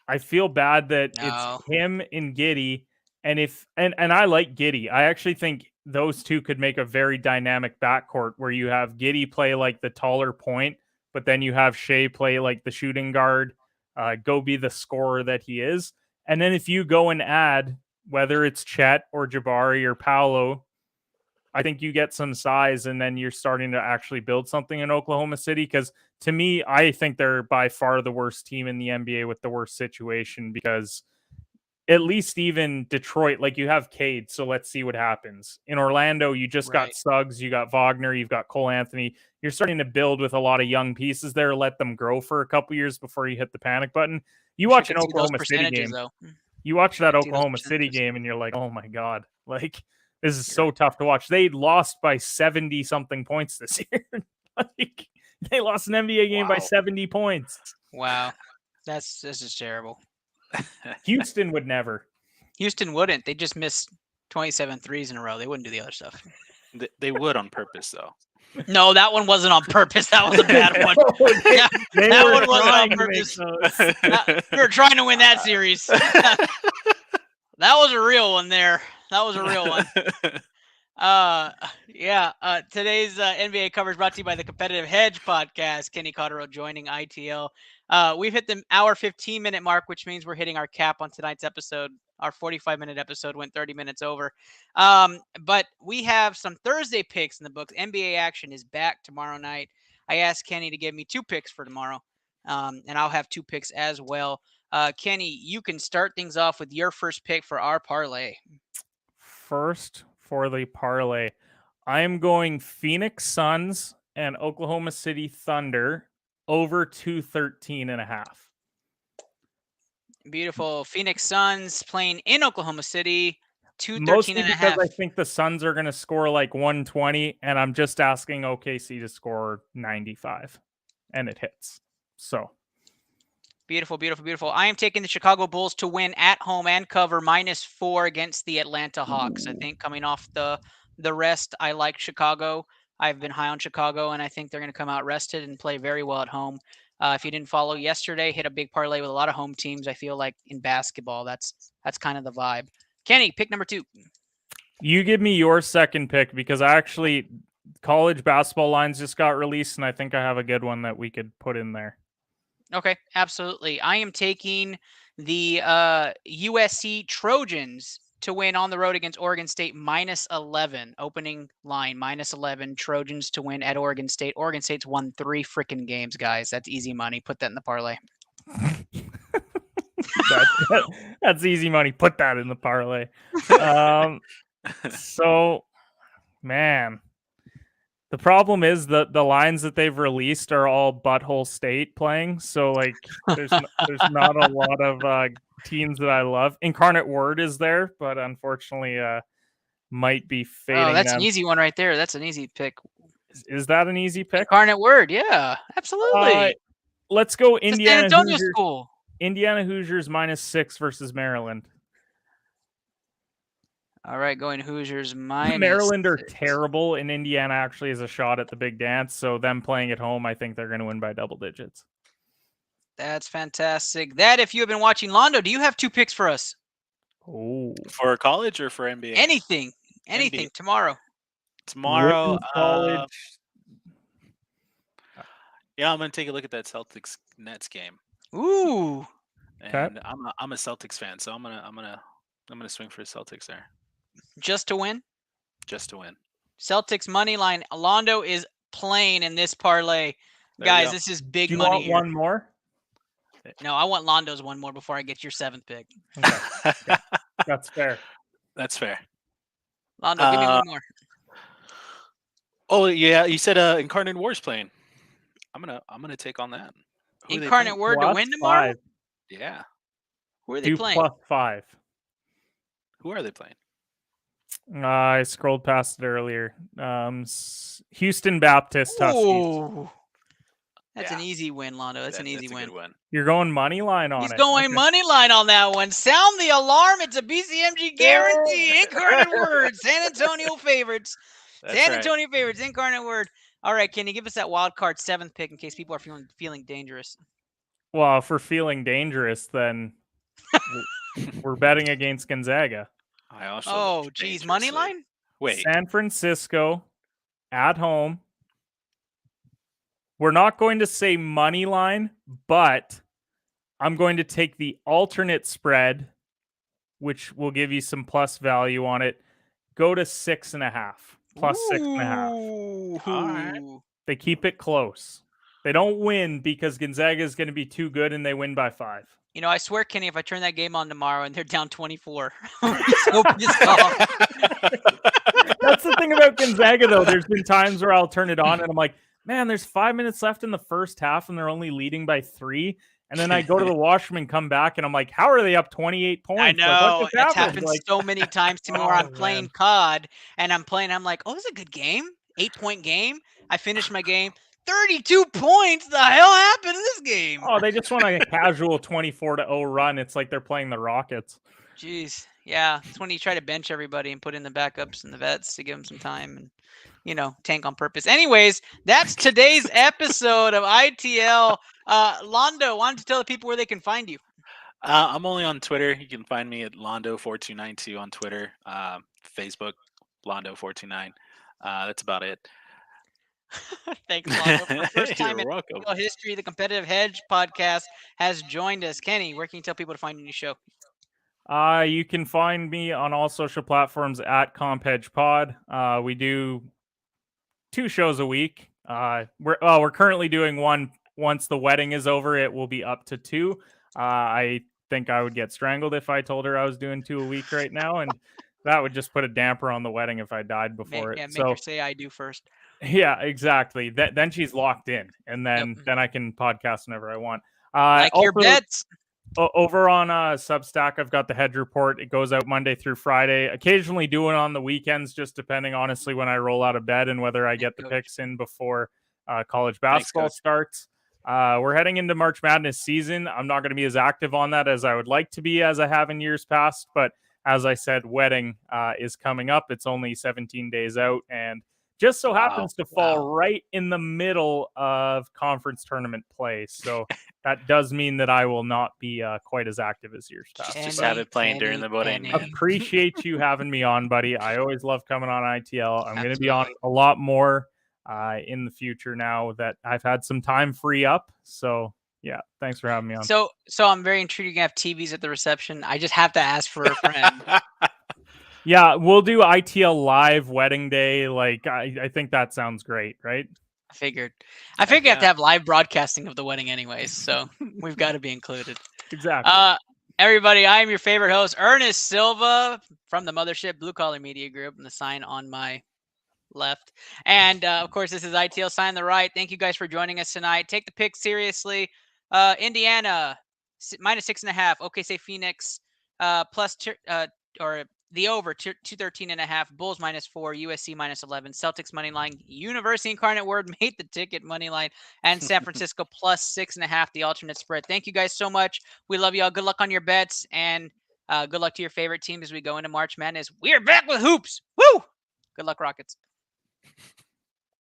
I feel bad that No. it's him and Giddey. And I like Giddey. I actually think those two could make a very dynamic backcourt where you have Giddey play like the taller point, but then you have Shea play like the shooting guard, go be the scorer that he is. And then if you go and add, whether it's Chet or Jabari or Paolo, I think you get some size, and then you're starting to actually build something in Oklahoma City. Because to me, I think they're by far the worst team in the NBA with the worst situation, because at least even Detroit, like, you have Cade, so let's see what happens. In Orlando, you just got Suggs, you got Wagner, you've got Cole Anthony. You're starting to build with a lot of young pieces there. Let them grow for a couple years before you hit the panic button. You watch an Oklahoma City game. You watch that Oklahoma City game, and you're like, oh my God, like, this is so tough to watch. They lost by 70 something points this year. Like, they lost an NBA game by 70 points. Wow. This is terrible. Houston would never. Houston wouldn't. They just missed 27 threes in a row. They wouldn't do the other stuff. They would on purpose, though. No, that one wasn't on purpose. That was a bad one. that one wasn't on purpose. We were trying to win that series. That was a real one there. That was a real one. Today's NBA coverage brought to you by the Competitive Hedge podcast. Kenny Cotterill joining ITL. We've hit the hour 15-minute mark, which means we're hitting our cap on tonight's episode. Our 45-minute episode went 30 minutes over. But we have some Thursday picks in the books. NBA action is back tomorrow night. I asked Kenny to give me 2 picks for tomorrow, and I'll have 2 picks as well. Kenny, you can start things off with your first pick for our parlay. First for the parlay, I'm going Phoenix Suns and Oklahoma City Thunder over 213.5. Beautiful. Phoenix Suns playing in Oklahoma City, 213.5. Mostly because I think the Suns are going to score like 120, and I'm just asking OKC to score 95, and it hits. So beautiful, beautiful, beautiful. I am taking the Chicago Bulls to win at home and cover -4 against the Atlanta Hawks. I think coming off the rest, I like Chicago. I've been high on Chicago, and I think they're going to come out rested and play very well at home. If you didn't follow yesterday, hit a big parlay with a lot of home teams. I feel like in basketball, that's kind of the vibe. Kenny, pick number 2. You give me your second pick, because actually college basketball lines just got released, and I think I have a good one that we could put in there. Okay, absolutely. I am taking the USC Trojans to win on the road against Oregon State -11. Opening line -11. Trojans to win at Oregon State. Oregon State's won 3 freaking games, guys. That's easy money. Put that in the parlay. That's easy money. Put that in the parlay. So, man, the problem is that the lines that they've released are all Butthole State playing. So, like, there's not a lot of teams that I love. Incarnate Word is there, but unfortunately, might be fading. Oh, that's an easy one right there. That's an easy pick. Is that an easy pick? Incarnate Word, yeah, absolutely. Let's go Indiana. San Antonio school. Indiana Hoosiers -6 versus Maryland. All right, going Hoosiers -6. Maryland are terrible, and Indiana actually has a shot at the big dance. So them playing at home, I think they're going to win by double digits. That's fantastic. That, if you have been watching, Londo, do you have 2 picks for us? Oh, For college or for NBA? Anything NBA. tomorrow. Tomorrow, college. Yeah, I'm gonna take a look at that Celtics Nets game. Ooh. And I'm a Celtics fan, so I'm gonna swing for the Celtics there. Just to win? Just to win. Celtics money line. Londo is playing in this parlay. Guys, this is big money. Do you want one more? No, I want Londo's one more before I get your 7th pick. Okay. That's fair. That's fair. Londo, give me one more. Oh yeah, you said Incarnate War's playing. I'm gonna take on that. Incarnate Word to win tomorrow? 5. Yeah. Who are they playing? +5. Who are they playing? I scrolled past it earlier. Houston Baptist Huskies. That's an easy win, Londo. That's an easy win. You're going money line on it. He's going money line on that one. Sound the alarm. It's a BCMG guarantee. Incarnate Word. San Antonio favorites. San Antonio favorites. Incarnate Word. All right, can you give us that wild card 7th pick in case people are feeling dangerous? Well, if we're feeling dangerous, then we're betting against Gonzaga. I also. Oh, geez, money line? Wait. San Francisco at home. We're not going to say money line, but I'm going to take the alternate spread, which will give you some plus value on it. Go to 6.5. plus 6.5. Ooh. All right. They keep it close. They don't win because Gonzaga is going to be too good and they win by 5. You know, I swear, Kenny, if I turn that game on tomorrow and they're down 24, I'm so pissed off. That's the thing about Gonzaga, though. There's been times where I'll turn it on and I'm like, man, there's 5 minutes left in the first half and they're only leading by 3. And then I go to the washroom and come back and I'm like, how are they up 28 points? I Like, know. what just That's happened? happened Like, so many times to me where Oh, I'm playing man. COD and I'm like, oh, this is a good game. 8-point game. I finished my game. 32 points. The hell happened in this game? oh, they just want a casual 24-0 run. It's like they're playing the Rockets. Jeez. Yeah. It's when you try to bench everybody and put in the backups and the vets to give them some time and, you know, tank on purpose. Anyways, that's today's episode of ITL. Londo, why don't you tell the people where they can find you? I'm only on Twitter. You can find me at Londo4292 on Twitter, Facebook, Londo429. That's about it. Thanks, Londo. For the first time You're in welcome. ITL history, the Competitive Hedge podcast has joined us. Kenny, where can you tell people to find your new show? You can find me on all social platforms at CompEdgePod. We do 2 shows a week. We're currently doing one. Once the wedding is over, it will be up to 2. I think I would get strangled if I told her I was doing 2 a week right now, and that would just put a damper on the wedding if I died before it. Make her say I do first. Yeah, exactly. Then she's locked in, and then I can podcast whenever I want. Like your bets. Over on Substack, I've got the Hedge Report. It goes out Monday through Friday. Occasionally do it on the weekends, just depending, honestly, when I roll out of bed and whether I get the picks in before college basketball starts. We're heading into March Madness season. I'm not going to be as active on that as I would like to be, as I have in years past. But as I said, wedding is coming up. It's only 17 days out, and just so happens to fall right in the middle of conference tournament play. So that does mean that I will not be quite as active as years past. Just have it playing during the wedding. Appreciate you having me on, buddy. I always love coming on ITL. I'm going to be on a lot more in the future now that I've had some time free up. So yeah, thanks for having me on. So I'm very intrigued. You have TVs at the reception. I just have to ask for a friend. Yeah, we'll do ITL live wedding day. Like, I think that sounds great, right? I figured you have to have live broadcasting of the wedding anyways, so we've got to be included. Exactly. Everybody, I am your favorite host, Ernest Silva from the Mothership Blue Collar Media Group, and the sign on my left. And, of course, this is ITL sign on the right. Thank you guys for joining us tonight. Take the pick seriously. Indiana, -6.5. OKC Phoenix, or the over 213.5. Bulls -4. USC -11. Celtics money line. University Incarnate Word made the ticket money line, and San Francisco +6.5. The alternate spread. Thank you guys so much. We love y'all. Good luck on your bets, and good luck to your favorite team as we go into March Madness. We are back with hoops. Woo! Good luck, Rockets.